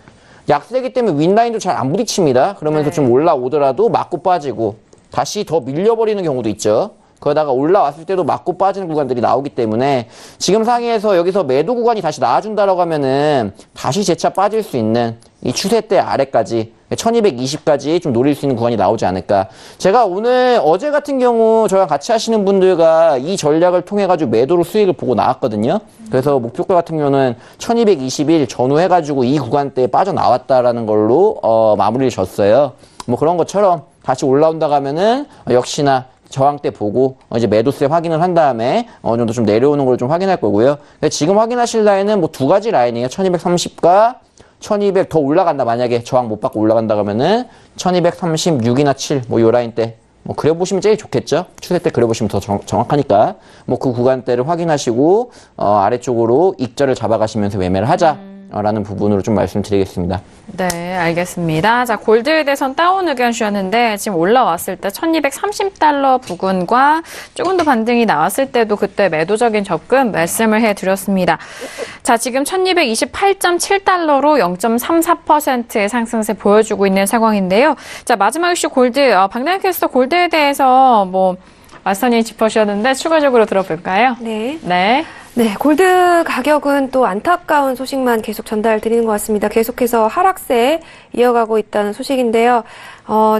약세기 때문에 윗라인도 잘 안 부딪힙니다. 그러면서 네. 좀 올라오더라도 맞고 빠지고 다시 더 밀려버리는 경우도 있죠. 그러다가 올라왔을 때도 맞고 빠지는 구간들이 나오기 때문에 지금 상위에서 여기서 매도 구간이 다시 나와준다라고 하면은 다시 재차 빠질 수 있는 이 추세대 아래까지 1220까지 좀 노릴 수 있는 구간이 나오지 않을까. 제가 어제 같은 경우 저랑 같이 하시는 분들과 이 전략을 통해 가지고 매도로 수익을 보고 나왔거든요. 그래서 목표가 같은 경우는 1221 전후해가지고 이 구간대에 빠져나왔다라는 걸로 마무리를 졌어요. 뭐 그런 것처럼 다시 올라온다고 하면은 역시나 저항대 보고 이제 매도세 확인을 한 다음에 어느 정도 좀 내려오는 걸 좀 확인할 거고요. 지금 확인하실 라인은 뭐 두 가지 라인이에요. 1230과 1200 더 올라간다. 만약에 저항 못 받고 올라간다 그러면은 1236이나 7 뭐 요 라인 때 뭐 그려보시면 제일 좋겠죠. 추세 때 그려보시면 더 정확하니까 뭐 그 구간대를 확인하시고 아래쪽으로 익절을 잡아가시면서 매매를 하자라는 부분으로 좀 말씀드리겠습니다. 네, 알겠습니다. 자, 골드에 대해서는 다운 의견 주셨는데 지금 올라왔을 때 1230달러 부근과 조금 더 반등이 나왔을 때도 그때 매도적인 접근 말씀을 해드렸습니다. 자, 지금 1228.7달러로 0.34%의 상승세 보여주고 있는 상황인데요. 자, 마지막 이슈 골드, 박나영 캐스터 골드에 대해서 뭐 마스터님이 짚어주셨는데 추가적으로 들어볼까요? 네. 네. 네, 골드 가격은 또 안타까운 소식만 계속 전달드리는 것 같습니다. 계속해서 하락세 이어가고 있다는 소식인데요.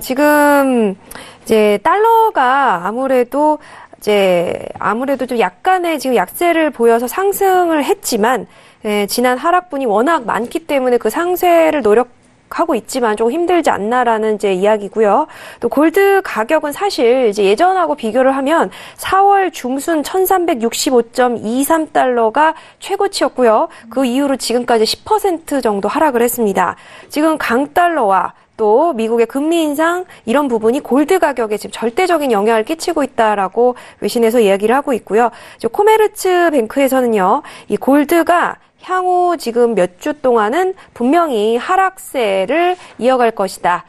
지금 이제 달러가 아무래도 좀 약간의 지금 약세를 보여서 상승을 했지만, 지난 하락분이 워낙 많기 때문에 그 상쇄를 하고 있지만 조금 힘들지 않나라는 이제 이야기고요. 또 골드 가격은 사실 이제 예전하고 비교를 하면 4월 중순 1365.23달러가 최고치였고요. 그 이후로 지금까지 10% 정도 하락을 했습니다. 지금 강달러와 또 미국의 금리 인상 이런 부분이 골드 가격에 지금 절대적인 영향을 끼치고 있다라고 외신에서 이야기를 하고 있고요. 코메르츠 뱅크에서는요, 이 골드가 향후 지금 몇 주 동안은 분명히 하락세를 이어갈 것이다.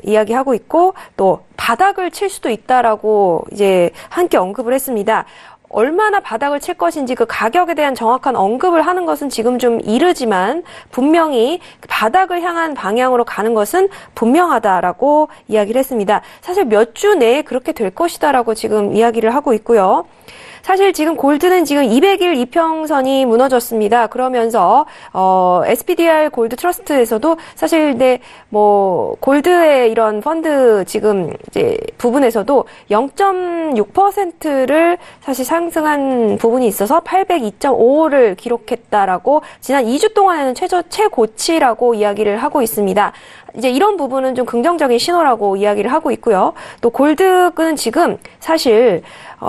이야기하고 있고 또 바닥을 칠 수도 있다라고 이제 함께 언급을 했습니다. 얼마나 바닥을 칠 것인지 그 가격에 대한 정확한 언급을 하는 것은 지금 좀 이르지만 분명히 바닥을 향한 방향으로 가는 것은 분명하다라고 이야기를 했습니다. 사실 몇 주 내에 그렇게 될 것이다라고 지금 이야기를 하고 있고요. 사실 지금 골드는 지금 200일 이평선이 무너졌습니다. 그러면서 SPDR 골드 트러스트에서도 사실 골드의 이런 펀드 지금 이제 부분에서도 0.6%를 사실 상승한 부분이 있어서 802.55를 기록했다라고 지난 2주 동안에는 최고치라고 이야기를 하고 있습니다. 이제 이런 부분은 좀 긍정적인 신호라고 이야기를 하고 있고요. 또 골드는 지금 사실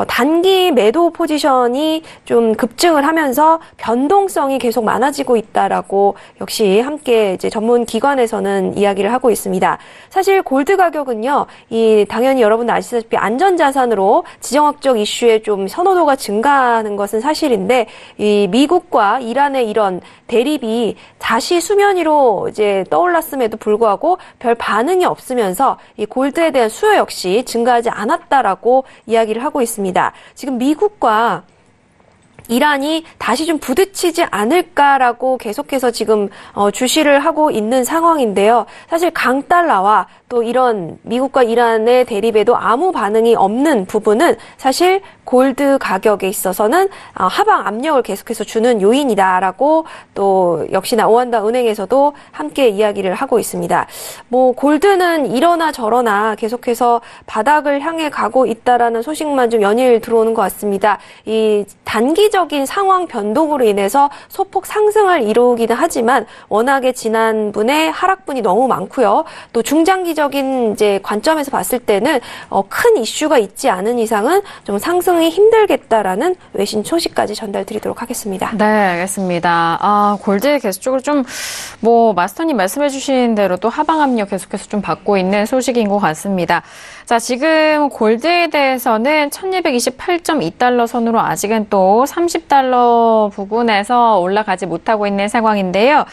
단기 매도 포지션이 좀 급증을 하면서 변동성이 계속 많아지고 있다라고 역시 함께 이제 전문 기관에서는 이야기를 하고 있습니다. 사실 골드 가격은요, 당연히 여러분 아시다시피 안전자산으로 지정학적 이슈에 좀 선호도가 증가하는 것은 사실인데, 이 미국과 이란의 이런 대립이 다시 수면 위로 이제 떠올랐음에도 불구하고 별 반응이 없으면서 이 골드에 대한 수요 역시 증가하지 않았다라고 이야기를 하고 있습니다. 지금 미국과 이란이 다시 좀 부딪히지 않을까라고 계속해서 지금 주시를 하고 있는 상황인데요. 사실 강달러와 또 이런 미국과 이란의 대립에도 아무 반응이 없는 부분은 사실 골드 가격에 있어서는 하방 압력을 계속해서 주는 요인이다라고 또 역시나 오한다 은행에서도 함께 이야기를 하고 있습니다. 골드는 이러나 저러나 계속해서 바닥을 향해 가고 있다라는 소식만 좀 연일 들어오는 것 같습니다. 이 단기적인 상황 변동으로 인해서 소폭 상승을 이루기는 하지만 워낙에 지난분의 하락분이 너무 많고요. 또 중장기적인 이제 관점에서 봤을 때는 큰 이슈가 있지 않은 이상은 좀 상승이 힘들겠다라는 외신 소식까지 전달드리도록 하겠습니다. 네, 알겠습니다. 골드 계속적으로 좀 마스터님 말씀해주신 대로 또 하방 압력 계속해서 좀 받고 있는 소식인 것 같습니다. 자, 지금 골드에 대해서는 1228.2달러 선으로 아직은 또 30달러 부근에서 올라가지 못하고 있는 상황인데요.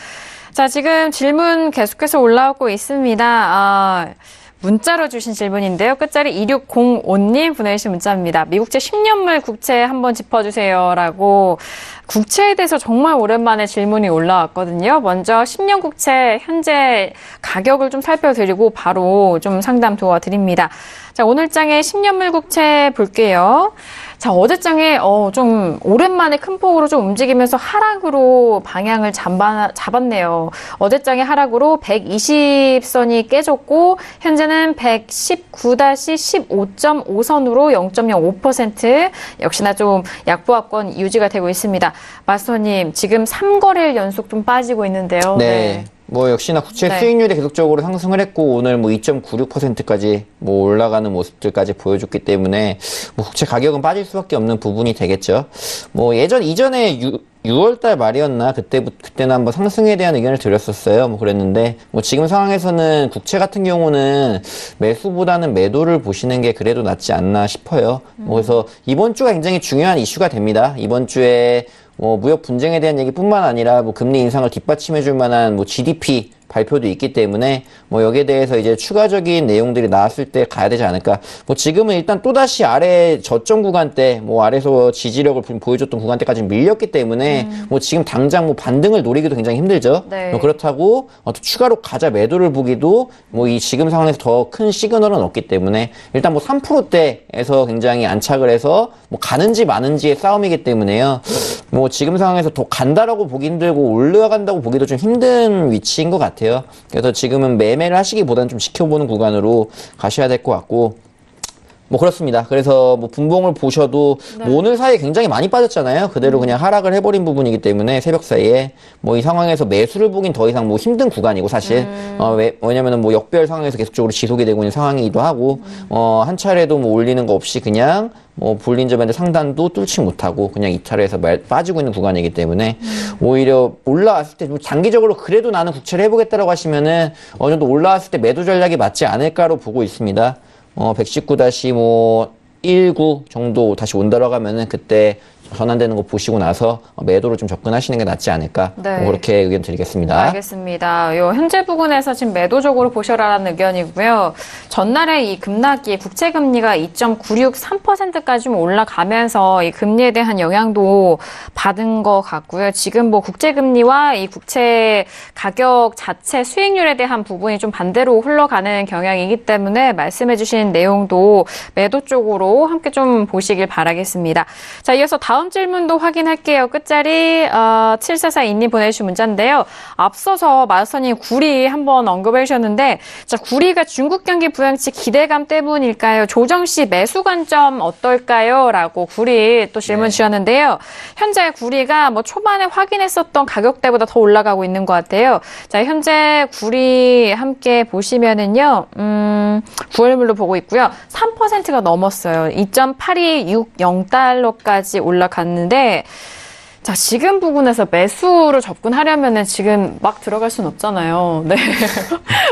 자, 지금 질문 계속해서 올라오고 있습니다. 문자로 주신 질문인데요. 끝자리 2605님 보내주신 문자입니다. 미국채 10년물 국채 한번 짚어주세요라고. 국채에 대해서 정말 오랜만에 질문이 올라왔거든요. 먼저 10년 국채 현재 가격을 좀 살펴드리고 바로 좀 상담 도와드립니다. 자, 오늘 장에 10년물 국채 볼게요. 자, 어제 장에 좀 오랜만에 큰 폭으로 좀 움직이면서 하락으로 방향을 잡았네요. 어제 장에 하락으로 120선이 깨졌고 현재는 119-15.5선으로 0.05% 역시나 좀 약보합권 유지가 되고 있습니다. 마스터님, 지금 3거래일 연속 좀 빠지고 있는데요. 네. 역시나 국채 수익률이 계속적으로 상승을 했고, 오늘 2.96%까지 올라가는 모습들까지 보여줬기 때문에, 국채 가격은 빠질 수밖에 없는 부분이 되겠죠. 이전에 6월달 말이었나? 그때는 한번 상승에 대한 의견을 드렸었어요. 그랬는데, 지금 상황에서는 국채 같은 경우는 매수보다는 매도를 보시는 게 그래도 낫지 않나 싶어요. 그래서 이번 주가 굉장히 중요한 이슈가 됩니다. 이번 주에 무역 분쟁에 대한 얘기뿐만 아니라 금리 인상을 뒷받침해 줄 만한 GDP 발표도 있기 때문에 여기에 대해서 이제 추가적인 내용들이 나왔을 때 가야 되지 않을까. 지금은 일단 또다시 아래 저점 구간대, 아래에서 지지력을 보여줬던 구간대까지 밀렸기 때문에 지금 당장 반등을 노리기도 굉장히 힘들죠. 네. 그렇다고 또 추가로 가자 매도를 보기도 이 지금 상황에서 더 큰 시그널은 없기 때문에 일단 3%대에서 굉장히 안착을 해서 가는지 마는지의 싸움이기 때문에요. 지금 상황에서 더 간다라고 보기 힘들고 올라간다고 보기도 좀 힘든 위치인 것 같아요. 그래서 지금은 매매를 하시기보다는 좀 지켜보는 구간으로 가셔야 될 것 같고, 그렇습니다. 그래서 분봉을 보셔도 오늘 사이에 굉장히 많이 빠졌잖아요. 그대로 그냥 하락을 해버린 부분이기 때문에 새벽 사이에 이 상황에서 매수를 보긴 더 이상 힘든 구간이고 사실 왜냐면은 역별 상황에서 계속적으로 지속이 되고 있는 상황이기도 하고 한 차례도 올리는 거 없이 그냥 볼린저 밴드 상단도 뚫지 못하고 그냥 이탈해서 빠지고 있는 구간이기 때문에 오히려 올라왔을 때 장기적으로 그래도 나는 국채를 해보겠다라고 하시면은 어느 정도 올라왔을 때 매도 전략이 맞지 않을까로 보고 있습니다. 119-19 정도 다시 온다라고 하면은 그때 전환되는 거 보시고 나서 매도로 좀 접근하시는 게 낫지 않을까. 네. 뭐 그렇게 의견 드리겠습니다. 알겠습니다. 요 현재 부근에서 지금 매도적으로 보셔라라는 의견이고요. 전날에 이 급락이 국채금리가 2.963%까지 좀 올라가면서 이 금리에 대한 영향도 받은 것 같고요. 지금 뭐 국채금리와 이 국채 가격 자체 수익률에 대한 부분이 좀 반대로 흘러가는 경향이기 때문에 말씀해주신 내용도 매도 쪽으로 함께 좀 보시길 바라겠습니다. 자, 이어서 다음 질문도 확인할게요. 끝자리 7442님 보내주신 문자인데요. 앞서서 마스터님 구리 한번 언급해 주셨는데, 자, 구리가 중국 경기 부양치 기대감 때문일까요? 조정 시 매수 관점 어떨까요? 라고 구리 또 질문 주셨는데요. 현재 구리가 뭐 초반에 확인했었던 가격대보다 더 올라가고 있는 것 같아요. 자, 현재 구리 함께 보시면은요, 9월물로 보고 있고요. 3%가 넘었어요. 2.8260달러까지 올라갔는데, 자, 지금 부분에서 매수로 접근하려면은 지금 막 들어갈 순 없잖아요. 네.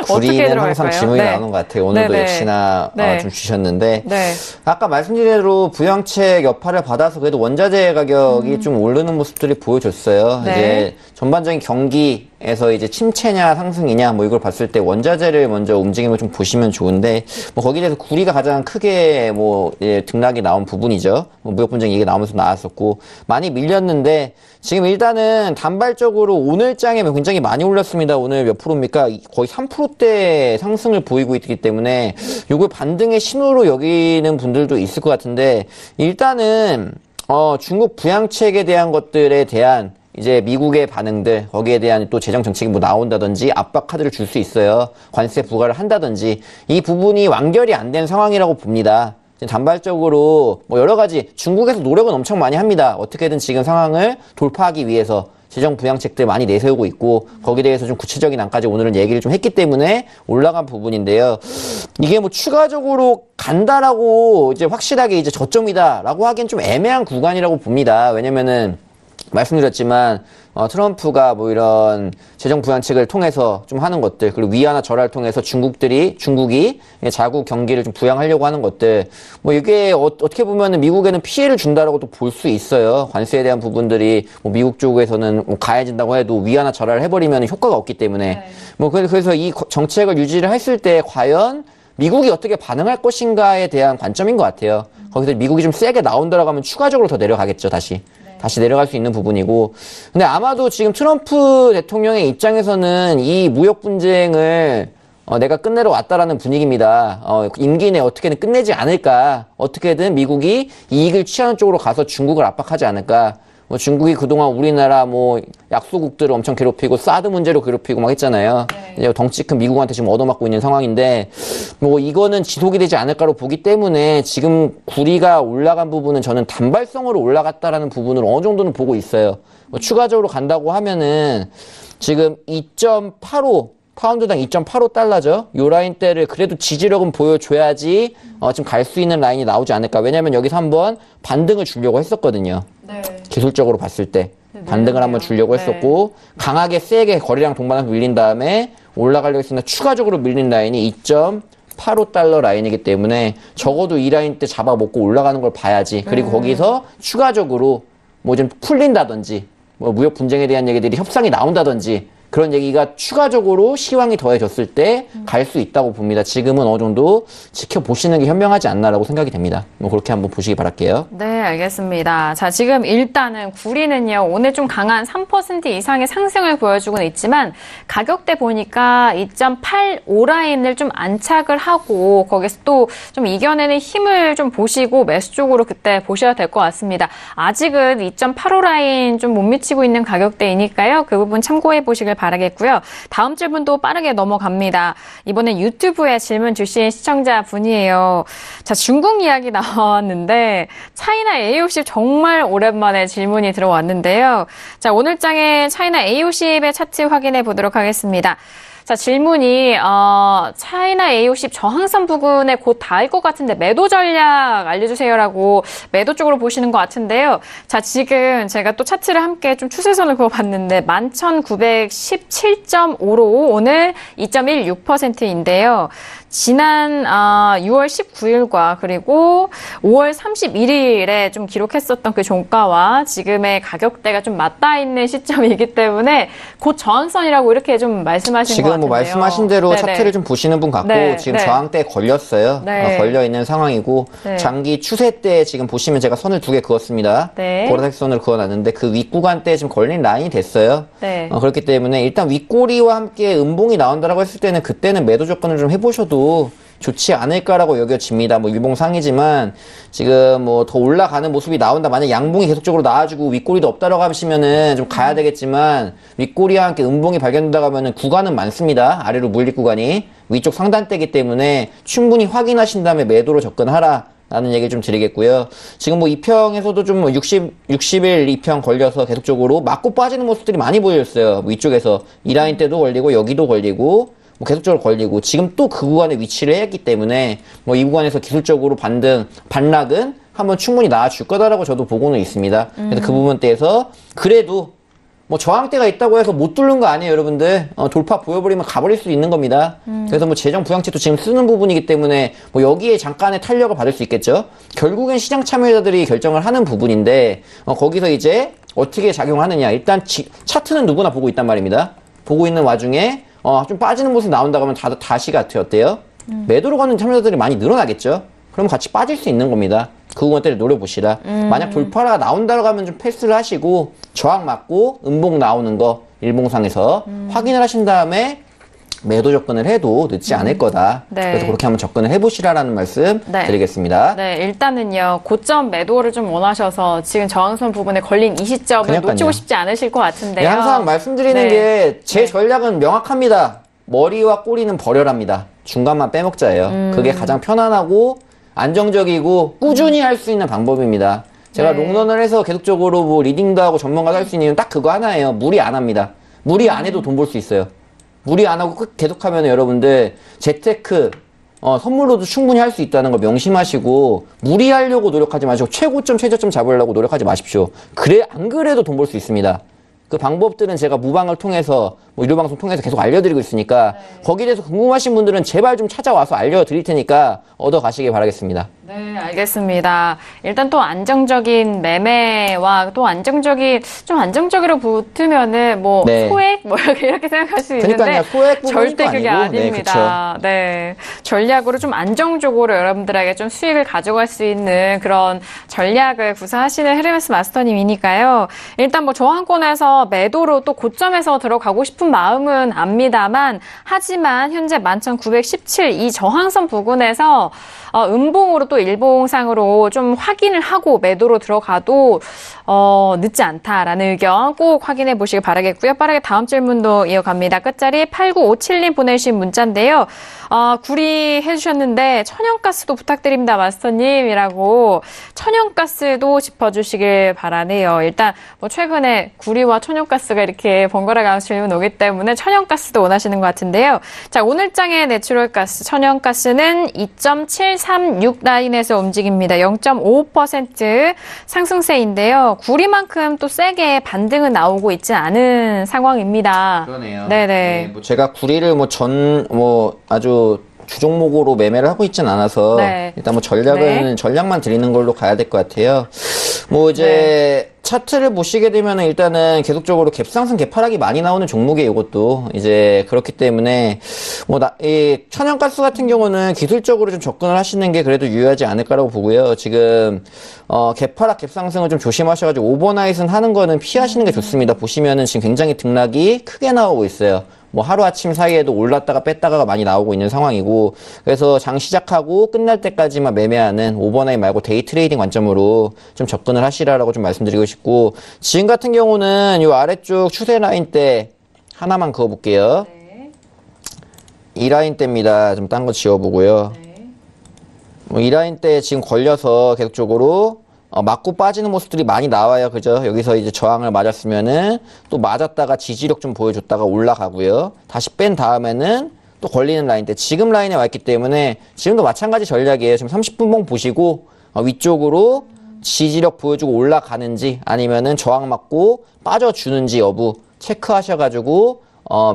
어떻게 구리는 들어갈까요? 항상 질문이 나오는 것 같아요. 오늘도 네네. 역시나 네. 좀 주셨는데 네. 아까 말씀드린 대로 부양책 여파를 받아서 그래도 원자재 가격이 좀 오르는 모습들이 보여줬어요. 네. 이제 전반적인 경기에서 이제 침체냐 상승이냐 뭐 이걸 봤을 때 원자재를 먼저 움직임을 좀 보시면 좋은데 뭐 거기에 대해서 구리가 가장 크게 뭐 등락이 나온 부분이죠. 뭐 무역 분쟁 얘기 나오면서 나왔었고 많이 밀렸는데 지금 일단은 단발적으로 오늘 장에 굉장히 많이 올랐습니다. 오늘 몇 프로입니까? 거의 3%대 상승을 보이고 있기 때문에 이걸 반등의 신호로 여기는 분들도 있을 것 같은데 일단은 중국 부양책에 대한 것들에 대한 이제 미국의 반응들 거기에 대한 또 재정 정책이 뭐 나온다든지 압박 카드를 줄 수 있어요. 관세 부과를 한다든지 이 부분이 완결이 안 된 상황이라고 봅니다. 단발적으로 뭐 여러 가지 중국에서 노력은 엄청 많이 합니다. 어떻게든 지금 상황을 돌파하기 위해서 재정 부양책들 많이 내세우고 있고 거기에 대해서 좀 구체적인 안까지 오늘은 얘기를 좀 했기 때문에 올라간 부분인데요. 이게 뭐 추가적으로 간다라고 이제 확실하게 이제 저점이다라고 하기엔 좀 애매한 구간이라고 봅니다. 왜냐면은 말씀드렸지만 트럼프가 뭐 이런 재정 부양책을 통해서 좀 하는 것들 그리고 위안화 절하를 통해서 중국이 자국 경기를 좀 부양하려고 하는 것들 뭐 이게 어떻게 보면은 미국에는 피해를 준다라고 또 볼 수 있어요. 관세에 대한 부분들이 뭐 미국 쪽에서는 뭐 가해진다고 해도 위안화 절하를 해버리면 효과가 없기 때문에 뭐 그래서 이 정책을 유지를 했을 때 과연 미국이 어떻게 반응할 것인가에 대한 관점인 것 같아요. 거기서 미국이 좀 세게 나온다라고 하면 추가적으로 더 내려가겠죠, 다시 내려갈 수 있는 부분이고. 근데 아마도 지금 트럼프 대통령의 입장에서는 이 무역 분쟁을 내가 끝내러 왔다라는 분위기입니다. 임기 내에 어떻게든 끝내지 않을까. 어떻게든 미국이 이익을 취하는 쪽으로 가서 중국을 압박하지 않을까. 뭐 중국이 그동안 우리나라 뭐 약소국들을 엄청 괴롭히고 사드 문제로 괴롭히고 막 했잖아요. 이제 덩치 큰 미국한테 지금 얻어맞고 있는 상황인데 뭐 이거는 지속이 되지 않을까로 보기 때문에 지금 구리가 올라간 부분은 저는 단발성으로 올라갔다라는 부분을 어느 정도는 보고 있어요. 뭐 추가적으로 간다고 하면은 지금 2.85 파운드당 2.85달러죠. 요 라인대를 그래도 지지력은 보여줘야지 좀 갈 수 있는 라인이 나오지 않을까. 왜냐면 여기서 한번 반등을 주려고 했었거든요. 네. 기술적으로 봤을 때 반등을 한번 주려고 했었고 강하게 세게 거리랑 동반해서 밀린 다음에 올라가려고 했으나 추가적으로 밀린 라인이 2.85달러 라인이기 때문에 적어도 이 라인 때 잡아먹고 올라가는 걸 봐야지. 그리고 거기서 추가적으로 뭐 좀 풀린다든지 뭐 무역 분쟁에 대한 얘기들이 협상이 나온다든지 그런 얘기가 추가적으로 시황이 더해졌을 때 갈 수 있다고 봅니다. 지금은 어느 정도 지켜보시는 게 현명하지 않나라고 생각이 됩니다. 뭐 그렇게 한번 보시기 바랄게요. 네, 알겠습니다. 자, 지금 일단은 구리는요, 오늘 좀 강한 3% 이상의 상승을 보여주고는 있지만, 가격대 보니까 2.85 라인을 좀 안착을 하고, 거기서 또 좀 이겨내는 힘을 좀 보시고, 매수 쪽으로 그때 보셔야 될 것 같습니다. 아직은 2.85 라인 좀 못 미치고 있는 가격대이니까요, 그 부분 참고해 보시길 바라겠고요. 다음 질문도 빠르게 넘어갑니다. 이번엔 유튜브에 질문 주신 시청자분이에요. 자, 중국 이야기 나왔는데 차이나 A50 정말 오랜만에 질문이 들어왔는데요. 자, 오늘 장의 차이나 A50의 차트 확인해 보도록 하겠습니다. 자, 질문이 차이나 A50 저항선 부근에 곧 닿을 것 같은데 매도 전략 알려주세요라고 매도 쪽으로 보시는 것 같은데요. 자, 지금 제가 또 차트를 함께 좀 추세선을 그어봤는데 11,917.5로 오늘 2.16%인데요. 지난 6월 19일과 그리고 5월 31일에 좀 기록했었던 그 종가와 지금의 가격대가 좀 맞닿아 있는 시점이기 때문에 곧 저항선이라고 이렇게 좀 말씀하신 것 같은데요. 지금 뭐 말씀하신 대로 네네. 차트를 좀 보시는 분 같고 네, 지금 네. 저항대에 걸렸어요. 네. 걸려 있는 상황이고 네. 장기 추세 때 지금 보시면 제가 선을 2개 그었습니다. 네. 보라색 선을 그어놨는데 그 윗구간대에 지금 걸린 라인이 됐어요. 네. 그렇기 때문에 일단 윗꼬리와 함께 음봉이 나온다라고 했을 때는 그때는 매도 조건을 좀 해보셔도 좋지 않을까라고 여겨집니다. 뭐 일봉 상이지만 지금 뭐 더 올라가는 모습이 나온다. 만약 양봉이 계속적으로 나와주고 윗꼬리도 없다라고 하시면은 좀 가야 되겠지만 윗꼬리와 함께 음봉이 발견된다고 하면은 구간은 많습니다. 아래로 물릴 구간이 위쪽 상단대이기 때문에 충분히 확인하신 다음에 매도로 접근하라. 라는 얘기 좀 드리겠고요. 지금 뭐 2평에서도 좀 60일 2평 걸려서 계속적으로 맞고 빠지는 모습들이 많이 보였어요. 위쪽에서 이 라인 때도 걸리고 여기도 걸리고 뭐 계속적으로 걸리고 지금 또 그 구간에 위치를 했기 때문에 뭐 이 구간에서 기술적으로 반락은 한번 충분히 나와줄 거다라고 저도 보고는 있습니다. 그래서 그 부분대에서 그래도 뭐 저항대가 있다고 해서 못 뚫는 거 아니에요, 여러분들. 돌파 보여버리면 가버릴 수 있는 겁니다. 그래서 뭐 재정 부양책도 지금 쓰는 부분이기 때문에 뭐 여기에 잠깐의 탄력을 받을 수 있겠죠. 결국엔 시장 참여자들이 결정을 하는 부분인데 거기서 이제 어떻게 작용하느냐. 일단 차트는 누구나 보고 있단 말입니다. 보고 있는 와중에 좀 빠지는 모습 나온다고 하면 다시 같아요. 어때요? 매도로 가는 참여자들이 많이 늘어나겠죠. 그럼 같이 빠질 수 있는 겁니다. 그 부분들을 노려보시라. 만약 돌파가 나온다고 하면 좀 패스를 하시고 저항 맞고 음봉 나오는 거 일봉상에서 확인을 하신 다음에 매도 접근을 해도 늦지 않을 거다. 네. 그래서 그렇게 한번 접근을 해보시라라는 말씀 네. 드리겠습니다. 네, 일단은요, 고점 매도를 좀 원하셔서 지금 저항선 부분에 걸린 이 시점을 그러니까요. 놓치고 싶지 않으실 것 같은데요. 네, 항상 말씀드리는 네. 게 제 전략은 명확합니다. 머리와 꼬리는 버려랍니다. 중간만 빼먹자예요. 그게 가장 편안하고 안정적이고 꾸준히 할 수 있는 방법입니다. 제가 네. 롱런을 해서 계속적으로 뭐 리딩도 하고 전문가도 할 수 있는 이유는 딱 그거 하나예요. 무리 안 합니다. 무리 안 해도 돈 벌 수 있어요. 무리 안 하고 계속하면 여러분들 재테크 선물로도 충분히 할 수 있다는 거 명심하시고 무리하려고 노력하지 마시고 최고점 최저점 잡으려고 노력하지 마십시오. 그래 안 그래도 돈 벌 수 있습니다. 그 방법들은 제가 무방을 통해서 뭐 유료방송 통해서 계속 알려드리고 있으니까 거기에 대해서 궁금하신 분들은 제발 좀 찾아와서 알려드릴 테니까 얻어가시길 바라겠습니다. 네, 알겠습니다. 일단 또 안정적인 매매와 또 좀 안정적으로 붙으면은 뭐 네. 소액 뭐 이렇게 생각할 수 있는데 그러니까요. 소액 부분도 절대 그게 아니고. 아닙니다. 네, 전략으로 좀 안정적으로 여러분들에게 좀 수익을 가져갈 수 있는 그런 전략을 구사하시는 헤르메스 마스터님이니까요. 일단 뭐 저항권에서 매도로 또 고점에서 들어가고 싶은 마음은 압니다만 하지만 현재 11,917 이 저항선 부근에서 음봉으로 또 일봉상으로 좀 확인을 하고 매도로 들어가도 늦지 않다라는 의견 꼭 확인해 보시길 바라겠고요. 빠르게 다음 질문도 이어갑니다. 끝자리 8957님 보내주신 문자인데요. 구리해 주셨는데 천연가스도 부탁드립니다. 마스터님이라고 천연가스도 짚어주시길 바라네요. 일단 뭐 최근에 구리와 천연가스가 이렇게 번갈아 가면서 질문 오기 때문에 천연가스도 원하시는 것 같은데요. 자, 오늘장의 내추럴가스 천연가스는 2.736 라인에서 움직입니다. 0.5% 상승세인데요. 구리만큼 또 세게 반등은 나오고 있지 않은 상황입니다. 그러네요. 네네. 네, 뭐 제가 구리를 아주 주종목으로 매매를 하고 있진 않아서 네. 일단 뭐 전략만 드리는 걸로 가야 될 것 같아요. 뭐 이제 차트를 보시게 되면 일단은 계속적으로 갭상승 갭하락이 많이 나오는 종목이에요. 이것도 이제 그렇기 때문에 이 천연가스 같은 경우는 기술적으로 좀 접근을 하시는 게 그래도 유효하지 않을까라고 보고요. 지금 갭하락 갭상승을 좀 조심하셔가지고 오버나잇은 하는 거는 피하시는 게 좋습니다. 보시면은 지금 굉장히 등락이 크게 나오고 있어요. 뭐 하루아침 사이에도 올랐다가 뺐다가가 많이 나오고 있는 상황이고 그래서 장 시작하고 끝날 때까지만 매매하는 오버나잇 말고 데이 트레이딩 관점으로 좀 접근을 하시라라고 좀 말씀드리고 싶고 지금 같은 경우는 이 아래쪽 추세 라인 때 하나만 그어볼게요. 네. 이 라인 때입니다. 좀 딴 거 지워보고요. 네. 뭐 이 라인 때 지금 걸려서 계속적으로 맞고 빠지는 모습들이 많이 나와요. 그죠? 여기서 이제 저항을 맞았으면은 또 맞았다가 지지력 좀 보여줬다가 올라가고요. 다시 뺀 다음에는 또 걸리는 라인 때 지금 라인에 왔기 때문에 지금도 마찬가지 전략이에요. 지금 30분봉 보시고 위쪽으로 지지력 보여주고 올라가는지 아니면은 저항 맞고 빠져주는지 여부 체크하셔가지고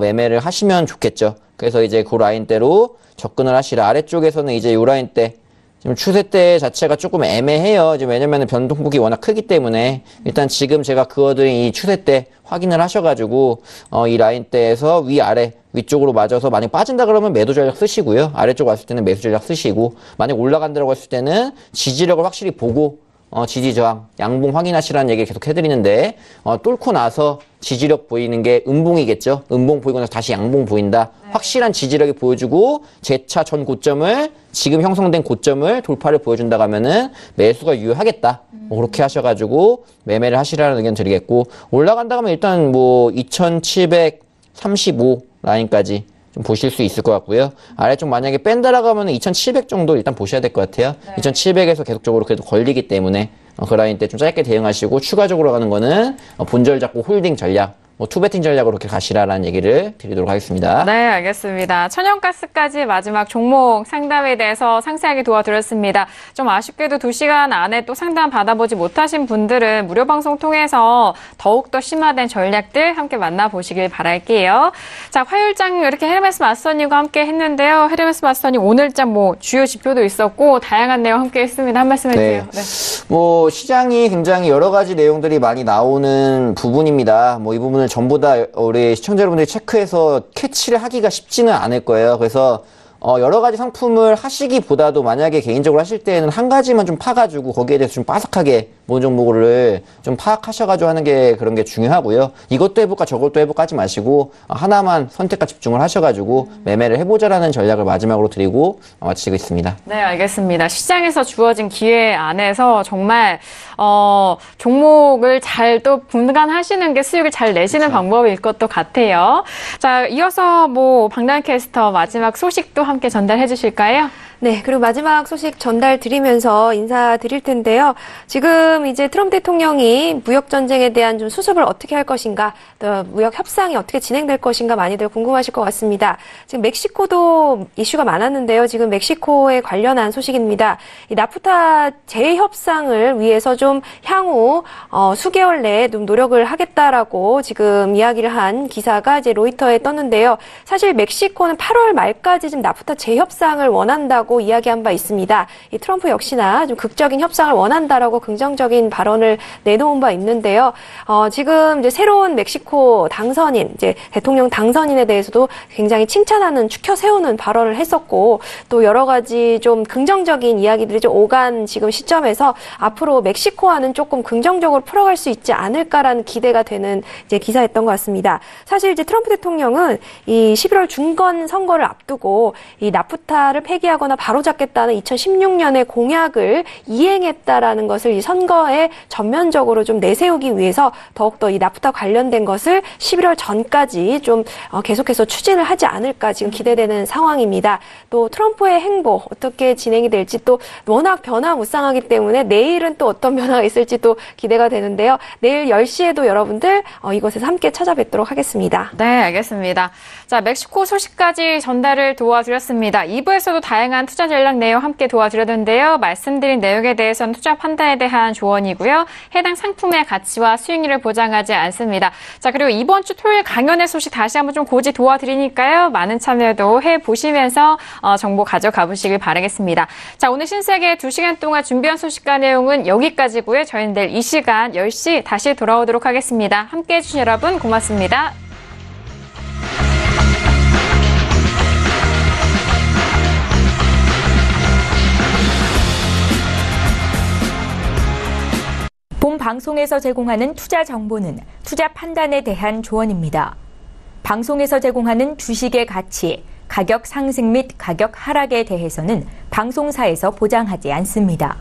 매매를 하시면 좋겠죠. 그래서 이제 그 라인대로 접근을 하시라. 아래쪽에서는 이제 요 라인대 지금 추세대 자체가 조금 애매해요. 지금 왜냐면은 변동폭이 워낙 크기 때문에 일단 지금 제가 그어드린 이 추세대 확인을 하셔가지고 이 라인대에서 위아래 위쪽으로 맞아서 만약 빠진다 그러면 매도 전략 쓰시고요. 아래쪽 왔을 때는 매수 전략 쓰시고 만약 올라간다고 했을 때는 지지력을 확실히 보고 지지 저항, 양봉 확인하시라는 얘기를 계속 해드리는데 뚫고 나서 지지력 보이는 게 음봉이겠죠. 음봉 보이고 나서 다시 양봉 보인다. 확실한 지지력이 보여주고 재차 전 고점을 지금 형성된 고점을 돌파를 보여준다고 하면은 매수가 유효하겠다. 그렇게 하셔가지고 매매를 하시라는 의견 드리겠고 올라간다고 하면 일단 뭐 2735 라인까지 좀 보실 수 있을 것 같고요. 아래쪽 만약에 뺀다라고 하면 2700 정도 일단 보셔야 될 것 같아요. 2700에서 계속적으로 그래도 걸리기 때문에 그 라인 때 좀 짧게 대응하시고 추가적으로 가는 거는 본절 잡고 홀딩 전략, 투베팅 전략으로 그렇게 가시라라는 얘기를 드리도록 하겠습니다. 네, 알겠습니다. 천연가스까지 마지막 종목 상담에 대해서 상세하게 도와드렸습니다. 좀 아쉽게도 2시간 안에 또 상담 받아보지 못하신 분들은 무료 방송 통해서 더욱더 심화된 전략들 함께 만나보시길 바랄게요. 자, 화요일장 이렇게 헤르메스 마스터님과 함께 했는데요. 헤르메스 마스터님 오늘장 주요 지표도 있었고 다양한 내용 함께 했습니다. 한 말씀 해주세요. 네. 시장이 굉장히 여러 가지 내용들이 많이 나오는 부분입니다. 이 부분을 전부 다 우리 시청자 여러분들이 체크해서 캐치를 하기가 쉽지는 않을 거예요. 그래서 여러 가지 상품을 하시기보다도 만약에 개인적으로 하실 때는 한 가지만 좀 파가지고 거기에 대해서 좀 빠삭하게 모든 종목을 좀 파악하셔가지고 하는 게 그런 게 중요하고요. 이것도 해볼까 저것도 해볼까 하지 마시고 하나만 선택과 집중을 하셔가지고 매매를 해보자라는 전략을 마지막으로 드리고 마치고 있습니다. 네, 알겠습니다. 시장에서 주어진 기회 안에서 정말 종목을 잘 또 분간하시는 게 수익을 잘 내시는 방법일 것도 같아요. 자, 이어서 박나연 캐스터 마지막 소식도 함께 전달해 주실까요? 네, 그리고 마지막 소식 전달 드리면서 인사드릴 텐데요. 지금 이제 트럼프 대통령이 무역 전쟁에 대한 좀 수습을 어떻게 할 것인가, 또 무역 협상이 어떻게 진행될 것인가 많이들 궁금하실 것 같습니다. 지금 멕시코도 이슈가 많았는데요. 지금 멕시코에 관련한 소식입니다. 이 나프타 재협상을 위해서 좀 향후 수개월 내에 좀 노력을 하겠다라고 지금 이야기를 한 기사가 이제 로이터에 떴는데요. 사실 멕시코는 8월 말까지 좀 나프타 재협상을 원한다고 이야기한 바 있습니다. 이 트럼프 역시나 좀 극적인 협상을 원한다라고 긍정적인 발언을 내놓은 바 있는데요. 지금 이제 새로운 멕시코 당선인, 이제 대통령 당선인에 대해서도 굉장히 칭찬하는, 추켜 세우는 발언을 했었고, 또 여러 가지 좀 긍정적인 이야기들이 좀 오간 지금 시점에서 앞으로 멕시코와는 조금 긍정적으로 풀어갈 수 있지 않을까라는 기대가 되는 이제 기사였던 것 같습니다. 사실 이제 트럼프 대통령은 이 11월 중간 선거를 앞두고 이 나프타를 폐기하거나 바로잡겠다는 2016년의 공약을 이행했다라는 것을 이 선거에 전면적으로 좀 내세우기 위해서 더욱더 이 나프타 관련된 것을 11월 전까지 좀 계속해서 추진을 하지 않을까 지금 기대되는 상황입니다. 또 트럼프의 행보 어떻게 진행이 될지 또 워낙 변화무쌍하기 때문에 내일은 또 어떤 변화가 있을지 또 기대가 되는데요. 내일 10시에도 여러분들 이곳에서 함께 찾아뵙도록 하겠습니다. 네, 알겠습니다. 자, 멕시코 소식까지 전달을 도와드렸습니다. 2부에서도 다양한 투자 전략 내용 함께 도와드렸는데요. 말씀드린 내용에 대해서는 투자 판단에 대한 조언이고요. 해당 상품의 가치와 수익률을 보장하지 않습니다. 자, 그리고 이번 주 토요일 강연의 소식 다시 한번 좀 고지 도와드리니까요. 많은 참여도 해보시면서 정보 가져가 보시길 바라겠습니다. 자, 오늘 신세계 2시간 동안 준비한 소식과 내용은 여기까지고요. 저희는 내일 이 시간 10시 다시 돌아오도록 하겠습니다. 함께해 주신 여러분 고맙습니다. 본 방송에서 제공하는 투자 정보는 투자 판단에 대한 조언입니다. 방송에서 제공하는 주식의 가치, 가격 상승 및 가격 하락에 대해서는 방송사에서 보장하지 않습니다.